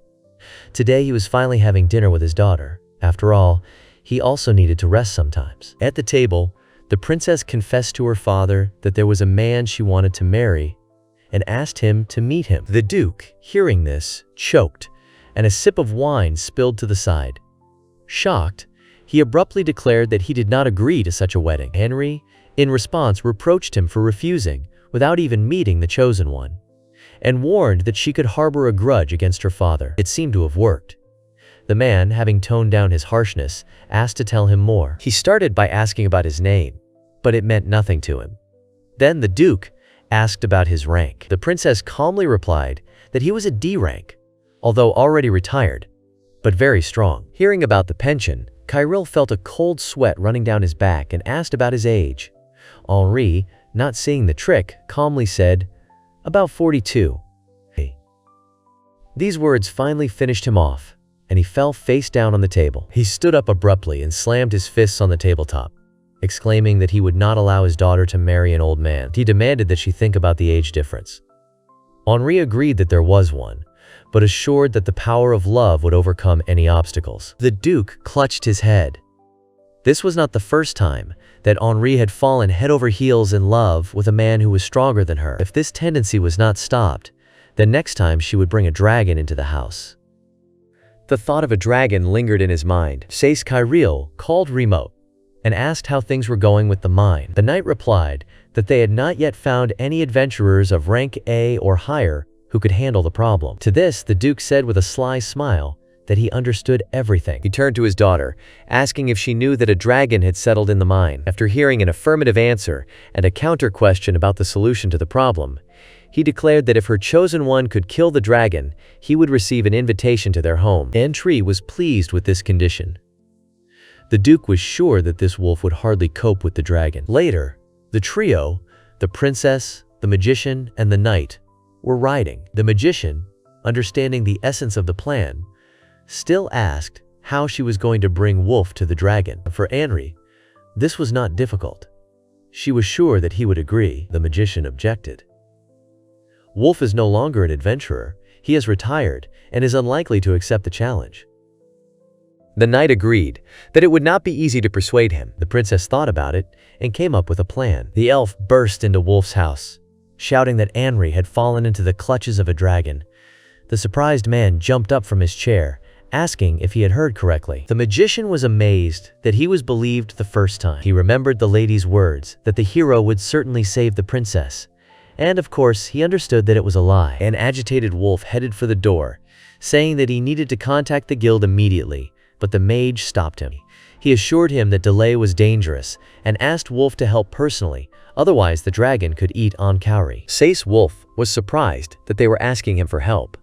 Today he was finally having dinner with his daughter. After all, he also needed to rest sometimes. At the table, the princess confessed to her father that there was a man she wanted to marry and asked him to meet him. The Duke, hearing this, choked, and a sip of wine spilled to the side. Shocked, he abruptly declared that he did not agree to such a wedding. Henri, in response, reproached him for refusing without even meeting the chosen one, and warned that she could harbor a grudge against her father. It seemed to have worked. The man, having toned down his harshness, asked to tell him more. He started by asking about his name, but it meant nothing to him. Then the Duke asked about his rank. The princess calmly replied that he was a D rank, although already retired, but very strong. Hearing about the pension, Kyril felt a cold sweat running down his back and asked about his age. Henri, not seeing the trick, calmly said, "About 42. These words finally finished him off, and he fell face down on the table. He stood up abruptly and slammed his fists on the tabletop, exclaiming that he would not allow his daughter to marry an old man. He demanded that she think about the age difference. Henri agreed that there was one, but assured that the power of love would overcome any obstacles. The Duke clutched his head. This was not the first time that Henri had fallen head over heels in love with a man who was stronger than her. If this tendency was not stopped, then next time she would bring a dragon into the house. The thought of a dragon lingered in his mind. Kyril called Remote and asked how things were going with the mine. The knight replied that they had not yet found any adventurers of rank A or higher who could handle the problem. To this, the Duke said with a sly smile that he understood everything. He turned to his daughter, asking if she knew that a dragon had settled in the mine. After hearing an affirmative answer and a counter question about the solution to the problem, he declared that if her chosen one could kill the dragon, he would receive an invitation to their home. Antri was pleased with this condition. The Duke was sure that this wolf would hardly cope with the dragon. Later, the trio, the princess, the magician, and the knight, were riding. The magician, understanding the essence of the plan, still asked how she was going to bring Wolf to the dragon. For Henri, this was not difficult. She was sure that he would agree. The magician objected. Wolf is no longer an adventurer, he has retired, and is unlikely to accept the challenge. The knight agreed that it would not be easy to persuade him. The princess thought about it and came up with a plan. The elf burst into Wolf's house, shouting that Anri had fallen into the clutches of a dragon. The surprised man jumped up from his chair, asking if he had heard correctly. The magician was amazed that he was believed the first time. He remembered the lady's words that the hero would certainly save the princess. And of course, he understood that it was a lie. An agitated Wolf headed for the door, saying that he needed to contact the guild immediately, but the mage stopped him. He assured him that delay was dangerous and asked Wolf to help personally, otherwise the dragon could eat Kaori. Sace Wolf was surprised that they were asking him for help.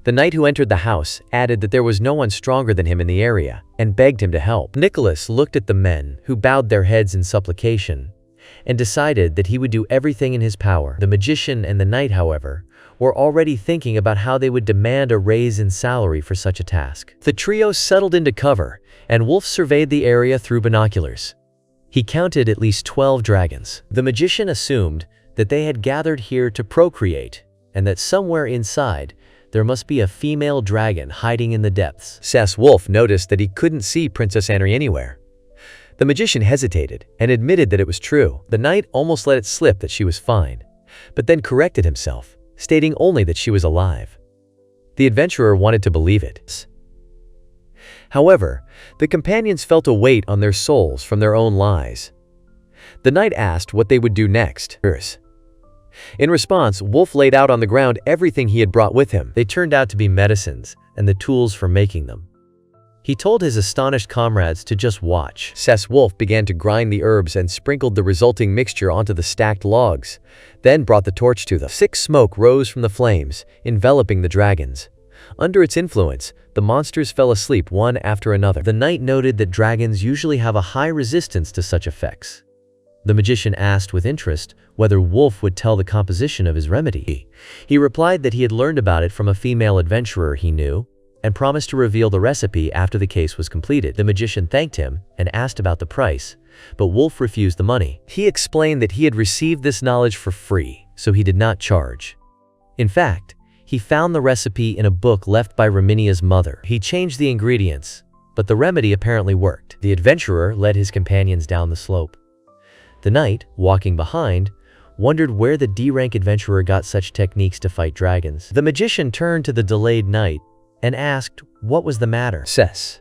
The knight who entered the house added that there was no one stronger than him in the area and begged him to help. Nicholas looked at the men who bowed their heads in supplication and decided that he would do everything in his power. The magician and the knight, however, were already thinking about how they would demand a raise in salary for such a task. The trio settled into cover, and Wolf surveyed the area through binoculars. He counted at least 12 dragons. The magician assumed that they had gathered here to procreate, and that somewhere inside, there must be a female dragon hiding in the depths. Sace Wolf noticed that he couldn't see Princess Anri anywhere. The magician hesitated and admitted that it was true. The knight almost let it slip that she was fine, but then corrected himself, stating only that she was alive. The adventurer wanted to believe it. However, the companions felt a weight on their souls from their own lies. The knight asked what they would do next. In response, Wolf laid out on the ground everything he had brought with him. They turned out to be medicines and the tools for making them. He told his astonished comrades to just watch. Sace Wolf began to grind the herbs and sprinkled the resulting mixture onto the stacked logs, then brought the torch to them. Thick smoke rose from the flames, enveloping the dragons. Under its influence, the monsters fell asleep one after another. The knight noted that dragons usually have a high resistance to such effects. The magician asked with interest whether Wolf would tell the composition of his remedy. He replied that he had learned about it from a female adventurer he knew, and promised to reveal the recipe after the case was completed. The magician thanked him and asked about the price, but Wolf refused the money. He explained that he had received this knowledge for free, so he did not charge. In fact, he found the recipe in a book left by Raminia's mother. He changed the ingredients, but the remedy apparently worked. The adventurer led his companions down the slope. The knight, walking behind, wondered where the D-rank adventurer got such techniques to fight dragons. The magician turned to the delayed knight and asked what was the matter. Sace.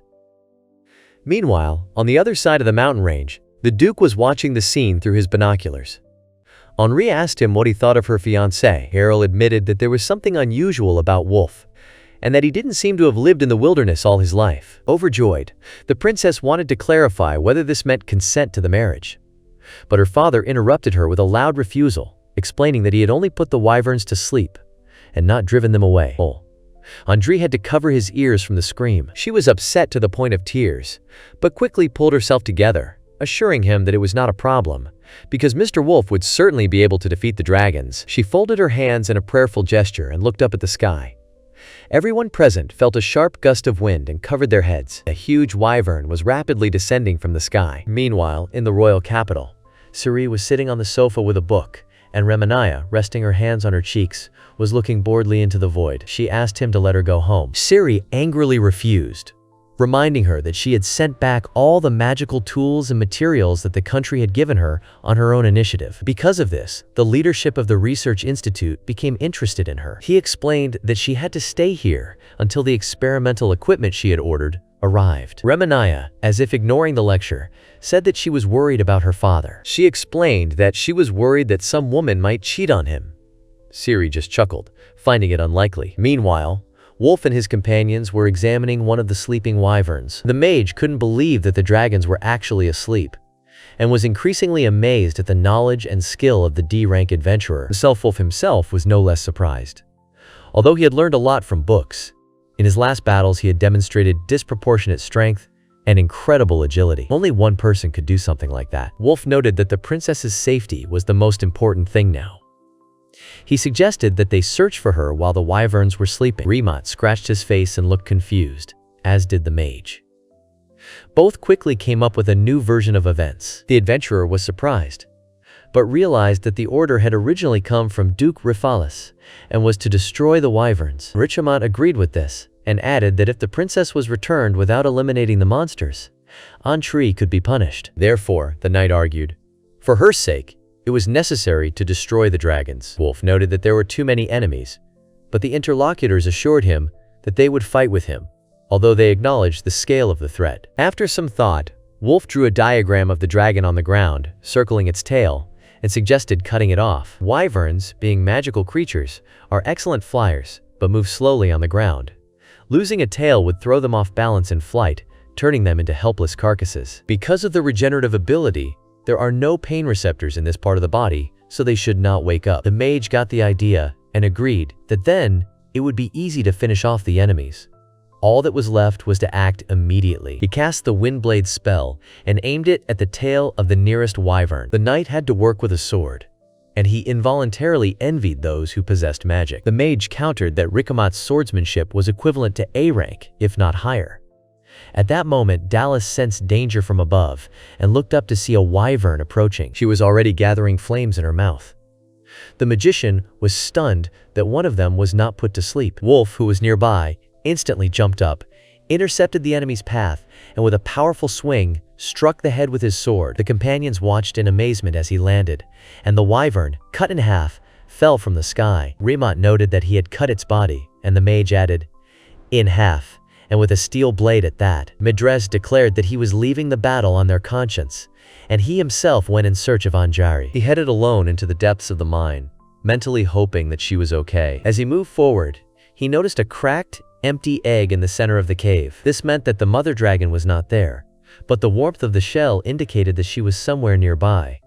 Meanwhile, on the other side of the mountain range, the Duke was watching the scene through his binoculars. Henri asked him what he thought of her fiancé. Errol admitted that there was something unusual about Wolf, and that he didn't seem to have lived in the wilderness all his life. Overjoyed, the princess wanted to clarify whether this meant consent to the marriage. But her father interrupted her with a loud refusal, explaining that he had only put the wyverns to sleep and not driven them away. Henri had to cover his ears from the scream. She was upset to the point of tears, but quickly pulled herself together, assuring him that it was not a problem, because Mr. Wolf would certainly be able to defeat the dragons. She folded her hands in a prayerful gesture and looked up at the sky. Everyone present felt a sharp gust of wind and covered their heads. A huge wyvern was rapidly descending from the sky. Meanwhile, in the royal capital, Suri was sitting on the sofa with a book, and Remania, resting her hands on her cheeks, was looking boredly into the void. She asked him to let her go home. Siri angrily refused, reminding her that she had sent back all the magical tools and materials that the country had given her on her own initiative. Because of this, the leadership of the Research Institute became interested in her. He explained that she had to stay here until the experimental equipment she had ordered arrived. Remania, as if ignoring the lecture, said that she was worried about her father. She explained that she was worried that some woman might cheat on him. Siri just chuckled, finding it unlikely. Meanwhile, Wolf and his companions were examining one of the sleeping wyverns. The mage couldn't believe that the dragons were actually asleep, and was increasingly amazed at the knowledge and skill of the D-rank adventurer. Wolf himself was no less surprised. Although he had learned a lot from books, in his last battles he had demonstrated disproportionate strength and incredible agility. Only one person could do something like that. Wolf noted that the princess's safety was the most important thing now. He suggested that they search for her while the wyverns were sleeping. Remat scratched his face and looked confused, as did the mage. Both quickly came up with a new version of events. The adventurer was surprised, but realized that the order had originally come from Duke Rifalis and was to destroy the wyverns. Richemont agreed with this and added that if the princess was returned without eliminating the monsters, Antri could be punished. Therefore, the knight argued, for her sake, it was necessary to destroy the dragons. Wolf noted that there were too many enemies, but the interlocutors assured him that they would fight with him, although they acknowledged the scale of the threat. After some thought, Wolf drew a diagram of the dragon on the ground, circling its tail, and suggested cutting it off. Wyverns, being magical creatures, are excellent flyers, but move slowly on the ground. Losing a tail would throw them off balance in flight, turning them into helpless carcasses. Because of the regenerative ability, there are no pain receptors in this part of the body, so they should not wake up. The mage got the idea and agreed that then it would be easy to finish off the enemies. All that was left was to act immediately. He cast the Windblade spell and aimed it at the tail of the nearest wyvern. The knight had to work with a sword, and he involuntarily envied those who possessed magic. The mage countered that Ricamot's swordsmanship was equivalent to A rank, if not higher. At that moment, Dallas sensed danger from above and looked up to see a wyvern approaching. She was already gathering flames in her mouth. The magician was stunned that one of them was not put to sleep. Wolf, who was nearby, instantly jumped up, intercepted the enemy's path, and with a powerful swing, struck the head with his sword. The companions watched in amazement as he landed, and the wyvern, cut in half, fell from the sky. Remont noted that he had cut its body, and the mage added, in half, and with a steel blade at that. Midres declared that he was leaving the battle on their conscience, and he himself went in search of Anjari. He headed alone into the depths of the mine, mentally hoping that she was okay. As he moved forward, he noticed a cracked, empty egg in the center of the cave. This meant that the mother dragon was not there, but the warmth of the shell indicated that she was somewhere nearby.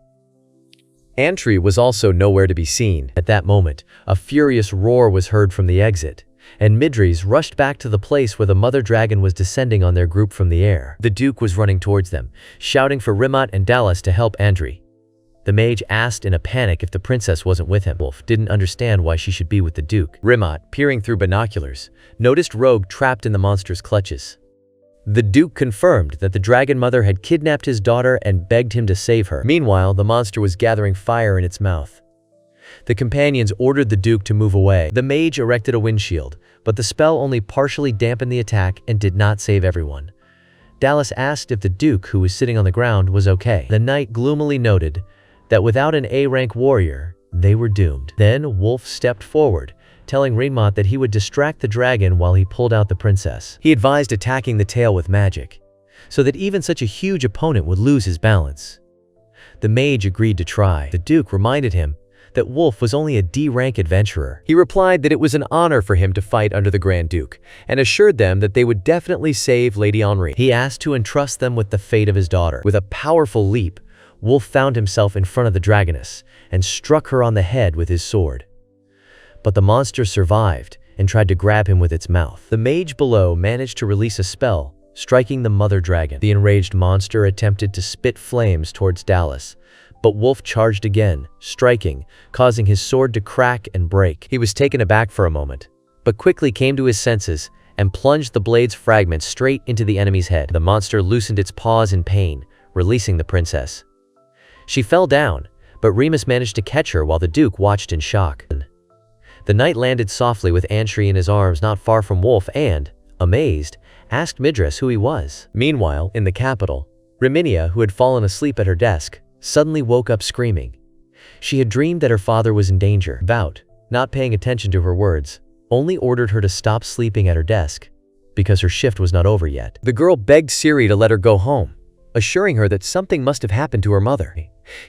Antri was also nowhere to be seen. At that moment, a furious roar was heard from the exit, and Midris rushed back to the place where the mother dragon was descending on their group from the air. The Duke was running towards them, shouting for Rimot and Dallas to help Andri. The mage asked in a panic if the princess wasn't with him. Wolf didn't understand why she should be with the Duke. Rimot, peering through binoculars, noticed Rogue trapped in the monster's clutches. The Duke confirmed that the dragon mother had kidnapped his daughter and begged him to save her. Meanwhile, the monster was gathering fire in its mouth. The companions ordered the Duke to move away. The mage erected a windshield, but the spell only partially dampened the attack and did not save everyone. Dallas asked if the Duke, who was sitting on the ground, was okay. The knight gloomily noted that without an A-rank warrior, they were doomed. Then Wolf stepped forward, telling Rainmont that he would distract the dragon while he pulled out the princess. He advised attacking the tail with magic, so that even such a huge opponent would lose his balance. The mage agreed to try. The Duke reminded him that Wolf was only a D-rank adventurer. He replied that it was an honor for him to fight under the Grand Duke, and assured them that they would definitely save Lady Henri. He asked to entrust them with the fate of his daughter. With a powerful leap, Wolf found himself in front of the dragoness and struck her on the head with his sword. But the monster survived and tried to grab him with its mouth. The mage below managed to release a spell, striking the mother dragon. The enraged monster attempted to spit flames towards Dallas, but Wolf charged again, striking, causing his sword to crack and break. He was taken aback for a moment, but quickly came to his senses and plunged the blade's fragment straight into the enemy's head. The monster loosened its paws in pain, releasing the princess. She fell down, but Remus managed to catch her while the Duke watched in shock. The knight landed softly with Antri in his arms not far from Wolf and, amazed, asked Midras who he was. Meanwhile, in the capital, Reminia, who had fallen asleep at her desk, suddenly woke up screaming. She had dreamed that her father was in danger. Vout, not paying attention to her words, only ordered her to stop sleeping at her desk, because her shift was not over yet. The girl begged Siri to let her go home, assuring her that something must have happened to her mother.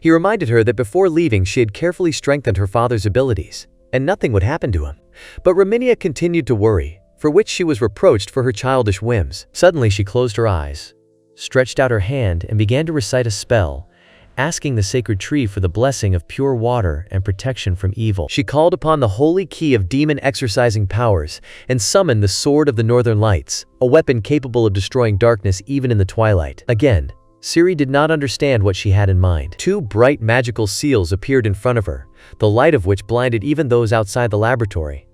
He reminded her that before leaving she had carefully strengthened her father's abilities, and nothing would happen to him. But Reminia continued to worry, for which she was reproached for her childish whims. Suddenly she closed her eyes, stretched out her hand and began to recite a spell, asking the sacred tree for the blessing of pure water and protection from evil. She called upon the holy key of demon exorcising powers and summoned the Sword of the Northern Lights, a weapon capable of destroying darkness even in the twilight. Again, Siri did not understand what she had in mind. Two bright magical seals appeared in front of her, the light of which blinded even those outside the laboratory.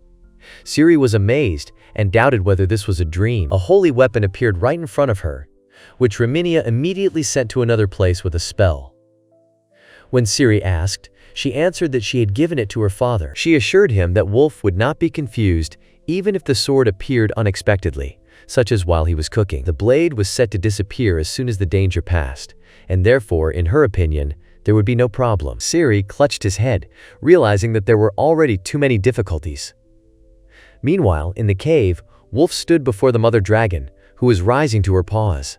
Siri was amazed and doubted whether this was a dream. A holy weapon appeared right in front of her, which Reminia immediately sent to another place with a spell. When Siri asked, she answered that she had given it to her father. She assured him that Wolf would not be confused even if the sword appeared unexpectedly, such as while he was cooking. The blade was set to disappear as soon as the danger passed, and therefore, in her opinion, there would be no problem. Siri clutched his head, realizing that there were already too many difficulties. Meanwhile, in the cave, Wolf stood before the mother dragon, who was rising to her paws.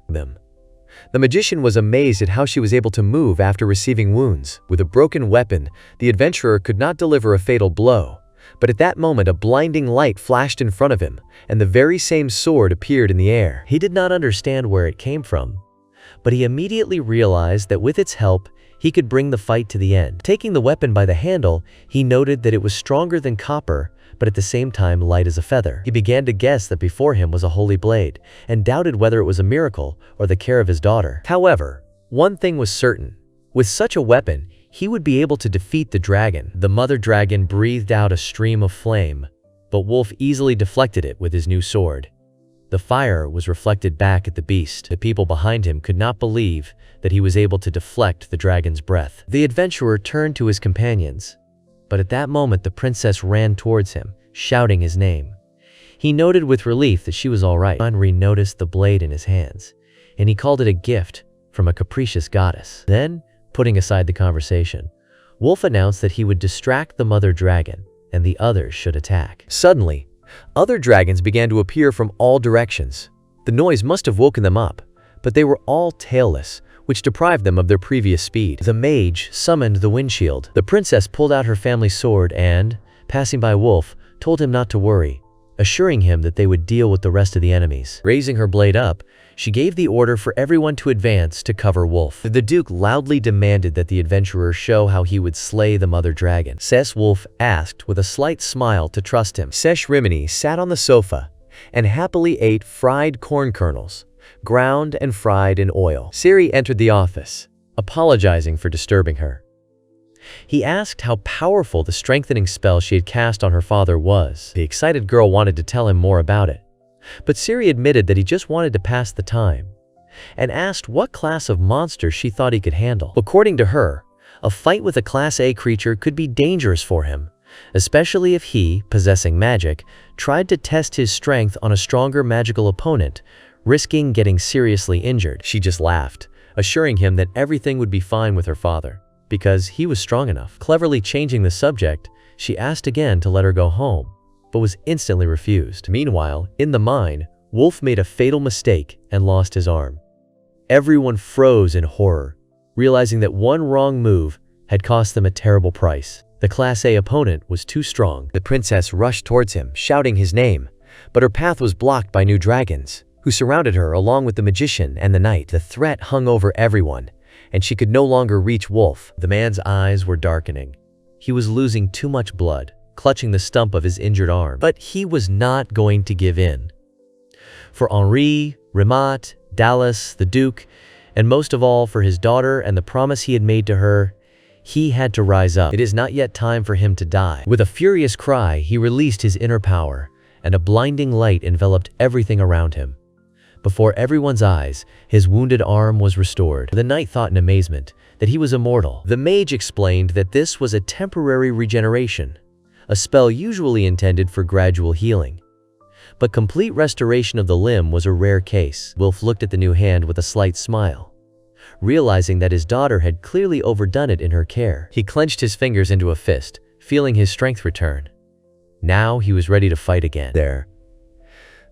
The magician was amazed at how she was able to move after receiving wounds. With a broken weapon, the adventurer could not deliver a fatal blow. But at that moment, a blinding light flashed in front of him, and the very same sword appeared in the air. He did not understand where it came from, but he immediately realized that with its help, he could bring the fight to the end. Taking the weapon by the handle, he noted that it was stronger than copper, but at the same time light as a feather. He began to guess that before him was a holy blade, and doubted whether it was a miracle or the care of his daughter. However, one thing was certain. With such a weapon, he would be able to defeat the dragon. The mother dragon breathed out a stream of flame, but Wolf easily deflected it with his new sword. The fire was reflected back at the beast. The people behind him could not believe that he was able to deflect the dragon's breath. The adventurer turned to his companions, but at that moment the princess ran towards him, shouting his name. He noted with relief that she was all right. Henri noticed the blade in his hands, and he called it a gift from a capricious goddess. Then, putting aside the conversation, Wolf announced that he would distract the mother dragon, and the others should attack. Suddenly, other dragons began to appear from all directions. The noise must have woken them up, but they were all tailless, which deprived them of their previous speed. The mage summoned the windshield. The princess pulled out her family sword and, passing by Wolf, told him not to worry, assuring him that they would deal with the rest of the enemies. Raising her blade up, she gave the order for everyone to advance to cover Wolf. The Duke loudly demanded that the adventurer show how he would slay the mother dragon. Ses Wolf asked with a slight smile to trust him. Sesh Rimini sat on the sofa and happily ate fried corn kernels, ground and fried in oil. Siri entered the office, apologizing for disturbing her. He asked how powerful the strengthening spell she had cast on her father was. The excited girl wanted to tell him more about it, but Siri admitted that he just wanted to pass the time, and asked what class of monster she thought he could handle. According to her, a fight with a Class A creature could be dangerous for him, especially if he, possessing magic, tried to test his strength on a stronger magical opponent, risking getting seriously injured. She just laughed, assuring him that everything would be fine with her father, because he was strong enough. Cleverly changing the subject, she asked again to let her go home, but was instantly refused. Meanwhile, in the mine, Wolf made a fatal mistake and lost his arm. Everyone froze in horror, realizing that one wrong move had cost them a terrible price. The Class A opponent was too strong. The princess rushed towards him, shouting his name, but her path was blocked by new dragons, who surrounded her along with the magician and the knight. The threat hung over everyone, and she could no longer reach Wolf. The man's eyes were darkening. He was losing too much blood, clutching the stump of his injured arm. But he was not going to give in. For Henri, Rimat, Dallas, the Duke, and most of all for his daughter and the promise he had made to her, he had to rise up. It is not yet time for him to die. With a furious cry, he released his inner power, and a blinding light enveloped everything around him. Before everyone's eyes, his wounded arm was restored. The knight thought in amazement that he was immortal. The mage explained that this was a temporary regeneration, a spell usually intended for gradual healing. But complete restoration of the limb was a rare case. Wolf looked at the new hand with a slight smile, realizing that his daughter had clearly overdone it in her care. He clenched his fingers into a fist, feeling his strength return. Now he was ready to fight again.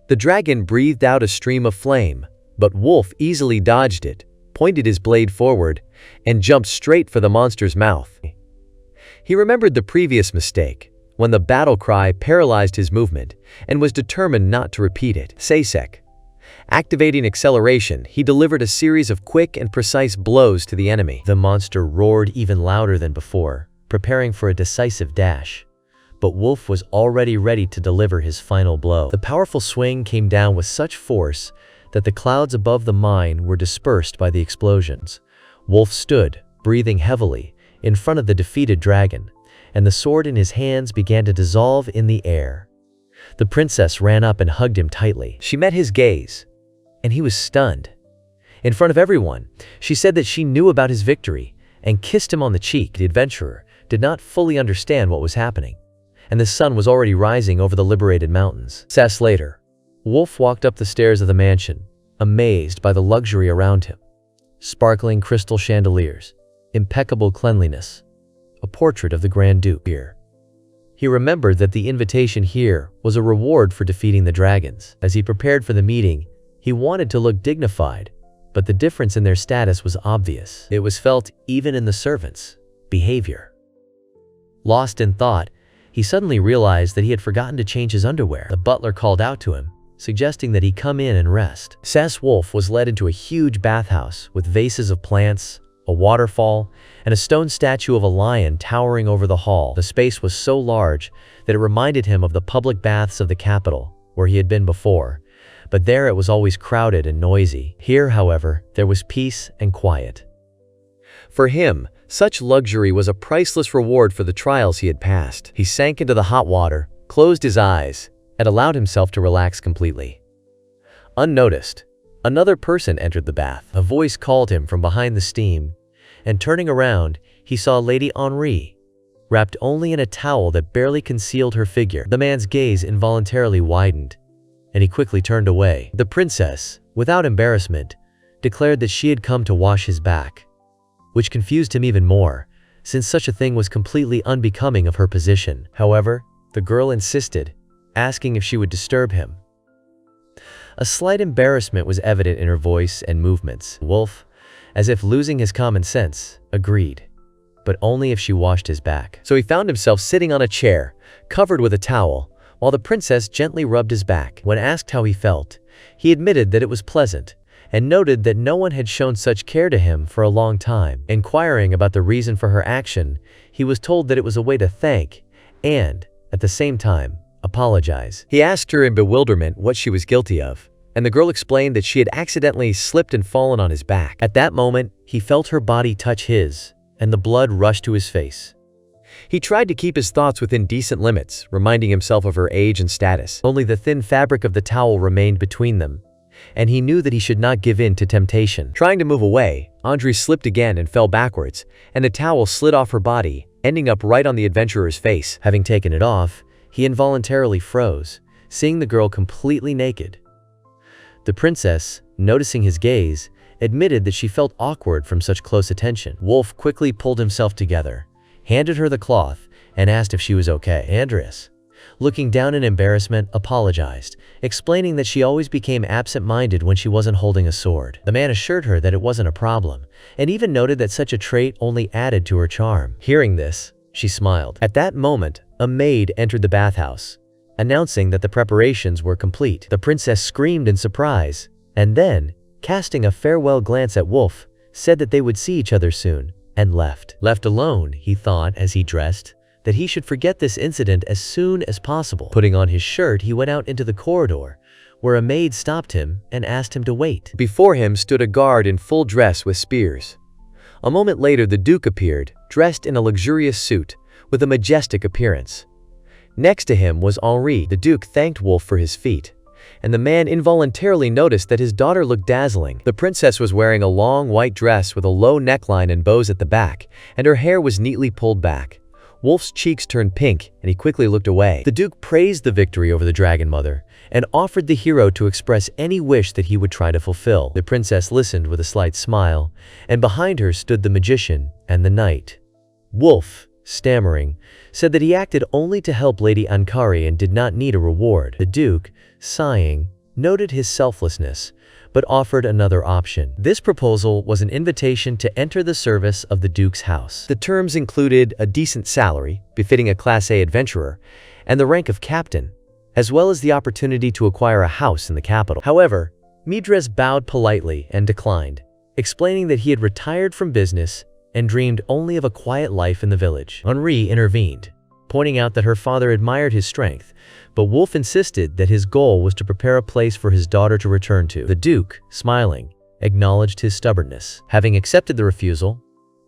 The dragon breathed out a stream of flame, but Wolf easily dodged it, pointed his blade forward, and jumped straight for the monster's mouth. He remembered the previous mistake, when the battle cry paralyzed his movement, and was determined not to repeat it. Seisek. Activating acceleration, he delivered a series of quick and precise blows to the enemy. The monster roared even louder than before, preparing for a decisive dash. But Wolf was already ready to deliver his final blow. The powerful swing came down with such force that the clouds above the mine were dispersed by the explosions. Wolf stood, breathing heavily, in front of the defeated dragon, and the sword in his hands began to dissolve in the air. The princess ran up and hugged him tightly. She met his gaze, and he was stunned. In front of everyone, she said that she knew about his victory, and kissed him on the cheek. The adventurer did not fully understand what was happening, and the sun was already rising over the liberated mountains. Says later, Wolf walked up the stairs of the mansion, amazed by the luxury around him. Sparkling crystal chandeliers, impeccable cleanliness, a portrait of the Grand Duke here. He remembered that the invitation here was a reward for defeating the dragons. As he prepared for the meeting, he wanted to look dignified, but the difference in their status was obvious. It was felt even in the servants' behavior. Lost in thought, he suddenly realized that he had forgotten to change his underwear. The butler called out to him, suggesting that he come in and rest. Wolf was led into a huge bathhouse with vases of plants, a waterfall, and a stone statue of a lion towering over the hall. The space was so large that it reminded him of the public baths of the capital, where he had been before, but there it was always crowded and noisy. Here, however, there was peace and quiet. For him, such luxury was a priceless reward for the trials he had passed. He sank into the hot water, closed his eyes, and allowed himself to relax completely. Unnoticed, another person entered the bath. A voice called him from behind the steam, and turning around, he saw Lady Henri, wrapped only in a towel that barely concealed her figure. The man's gaze involuntarily widened, and he quickly turned away. The princess, without embarrassment, declared that she had come to wash his back, which confused him even more, since such a thing was completely unbecoming of her position. However, the girl insisted, asking if she would disturb him. A slight embarrassment was evident in her voice and movements. Wolf, as if losing his common sense, agreed, but only if she washed his back. So he found himself sitting on a chair, covered with a towel, while the princess gently rubbed his back. When asked how he felt, he admitted that it was pleasant, and noted that no one had shown such care to him for a long time. Inquiring about the reason for her action, he was told that it was a way to thank and, at the same time, apologize. He asked her in bewilderment what she was guilty of, and the girl explained that she had accidentally slipped and fallen on his back. At that moment, he felt her body touch his, and the blood rushed to his face. He tried to keep his thoughts within decent limits, reminding himself of her age and status. Only the thin fabric of the towel remained between them, and he knew that he should not give in to temptation. Trying to move away, Andre slipped again and fell backwards, and the towel slid off her body, ending up right on the adventurer's face. Having taken it off, he involuntarily froze, seeing the girl completely naked. The princess, noticing his gaze, admitted that she felt awkward from such close attention. Wolf quickly pulled himself together, handed her the cloth, and asked if she was okay. Andreas, looking down in embarrassment, apologized, explaining that she always became absent-minded when she wasn't holding a sword. The man assured her that it wasn't a problem, and even noted that such a trait only added to her charm. Hearing this, she smiled. At that moment, a maid entered the bathhouse, announcing that the preparations were complete. The princess screamed in surprise, and then, casting a farewell glance at Wolf, said that they would see each other soon, and left. Left alone, he thought as he dressed, that he should forget this incident as soon as possible. Putting on his shirt, he went out into the corridor, where a maid stopped him and asked him to wait. Before him stood a guard in full dress with spears. A moment later, the Duke appeared, dressed in a luxurious suit, with a majestic appearance. Next to him was Henri. The Duke thanked Wolf for his feat, and the man involuntarily noticed that his daughter looked dazzling. The princess was wearing a long white dress with a low neckline and bows at the back, and her hair was neatly pulled back. Wolf's cheeks turned pink, and he quickly looked away. The Duke praised the victory over the Dragon Mother, and offered the hero to express any wish that he would try to fulfill. The princess listened with a slight smile, and behind her stood the magician and the knight. Wolf, stammering, said that he acted only to help Lady Ankari and did not need a reward. The Duke, sighing, noted his selflessness, but offered another option. This proposal was an invitation to enter the service of the Duke's house. The terms included a decent salary, befitting a Class A adventurer, and the rank of captain, as well as the opportunity to acquire a house in the capital. However, Midres bowed politely and declined, explaining that he had retired from business and dreamed only of a quiet life in the village. Henri intervened, pointing out that her father admired his strength, but Wolf insisted that his goal was to prepare a place for his daughter to return to. The Duke, smiling, acknowledged his stubbornness. Having accepted the refusal,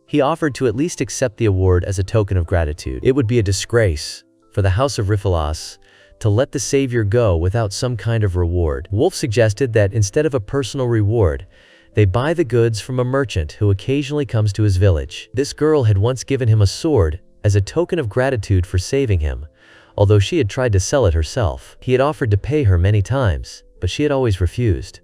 he offered to at least accept the award as a token of gratitude. It would be a disgrace for the House of Rifalas to let the savior go without some kind of reward. Wolf suggested that instead of a personal reward, They buy the goods from a merchant who occasionally comes to his village. This girl had once given him a sword as a token of gratitude for saving him, although she had tried to sell it herself. He had offered to pay her many times, but she had always refused.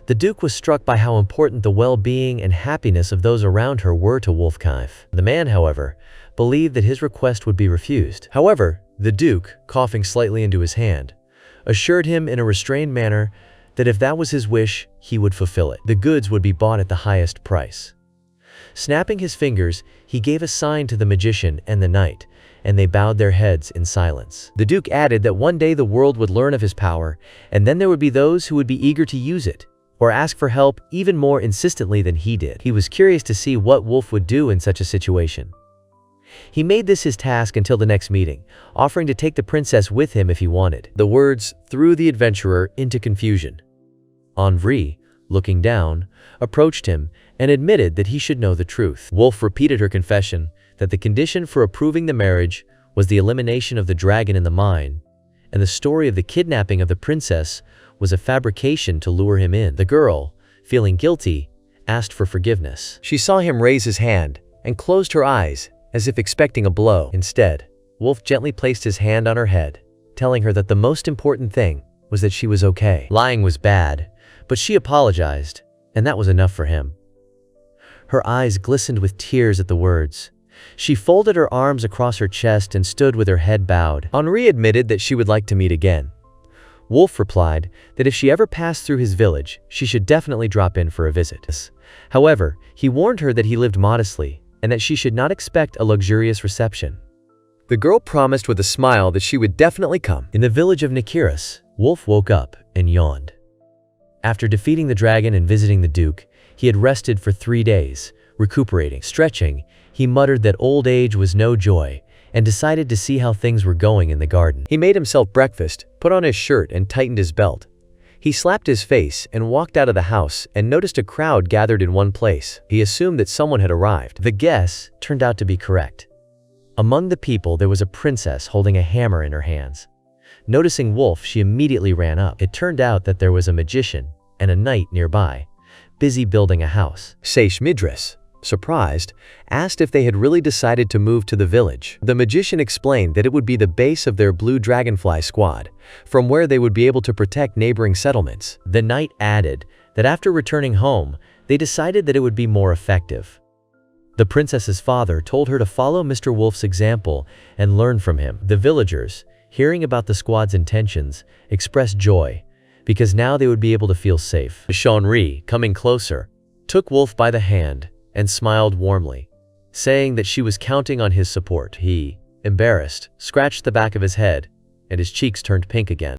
The Duke was struck by how important the well-being and happiness of those around her were to Wolfkive. The man, however, believed that his request would be refused. However, the Duke, coughing slightly into his hand, assured him in a restrained manner that if that was his wish, he would fulfill it. The goods would be bought at the highest price. Snapping his fingers, he gave a sign to the magician and the knight, and they bowed their heads in silence. The Duke added that one day the world would learn of his power, and then there would be those who would be eager to use it, or ask for help even more insistently than he did. He was curious to see what Wolf would do in such a situation. He made this his task until the next meeting, offering to take the princess with him if he wanted. The words threw the adventurer into confusion. Henri, looking down, approached him and admitted that he should know the truth. Wolf repeated her confession that the condition for approving the marriage was the elimination of the dragon in the mine, and the story of the kidnapping of the princess was a fabrication to lure him in. The girl, feeling guilty, asked for forgiveness. She saw him raise his hand and closed her eyes as if expecting a blow. Instead, Wolf gently placed his hand on her head, telling her that the most important thing was that she was okay. Lying was bad, but she apologized, and that was enough for him. Her eyes glistened with tears at the words. She folded her arms across her chest and stood with her head bowed. Henri admitted that she would like to meet again. Wolf replied that if she ever passed through his village, she should definitely drop in for a visit. However, he warned her that he lived modestly and that she should not expect a luxurious reception. The girl promised with a smile that she would definitely come. In the village of Nikiris, Wolf woke up and yawned. After defeating the dragon and visiting the Duke, he had rested for 3 days, recuperating. Stretching, he muttered that old age was no joy and decided to see how things were going in the garden. He made himself breakfast, put on his shirt and tightened his belt. He slapped his face and walked out of the house and noticed a crowd gathered in one place. He assumed that someone had arrived. The guess turned out to be correct. Among the people there was a princess holding a hammer in her hands. Noticing Wolf, she immediately ran up. It turned out that there was a magician and a knight nearby, busy building a house. Seish Midris, surprised, asked if they had really decided to move to the village. The magician explained that it would be the base of their blue dragonfly squad, from where they would be able to protect neighboring settlements. The knight added that after returning home, they decided that it would be more effective. The princess's father told her to follow Mr. Wolf's example and learn from him. The villagers, hearing about the squad's intentions, expressed joy, because now they would be able to feel safe. Henri, coming closer, took Wolf by the hand and smiled warmly, saying that she was counting on his support. He, embarrassed, scratched the back of his head, and his cheeks turned pink again.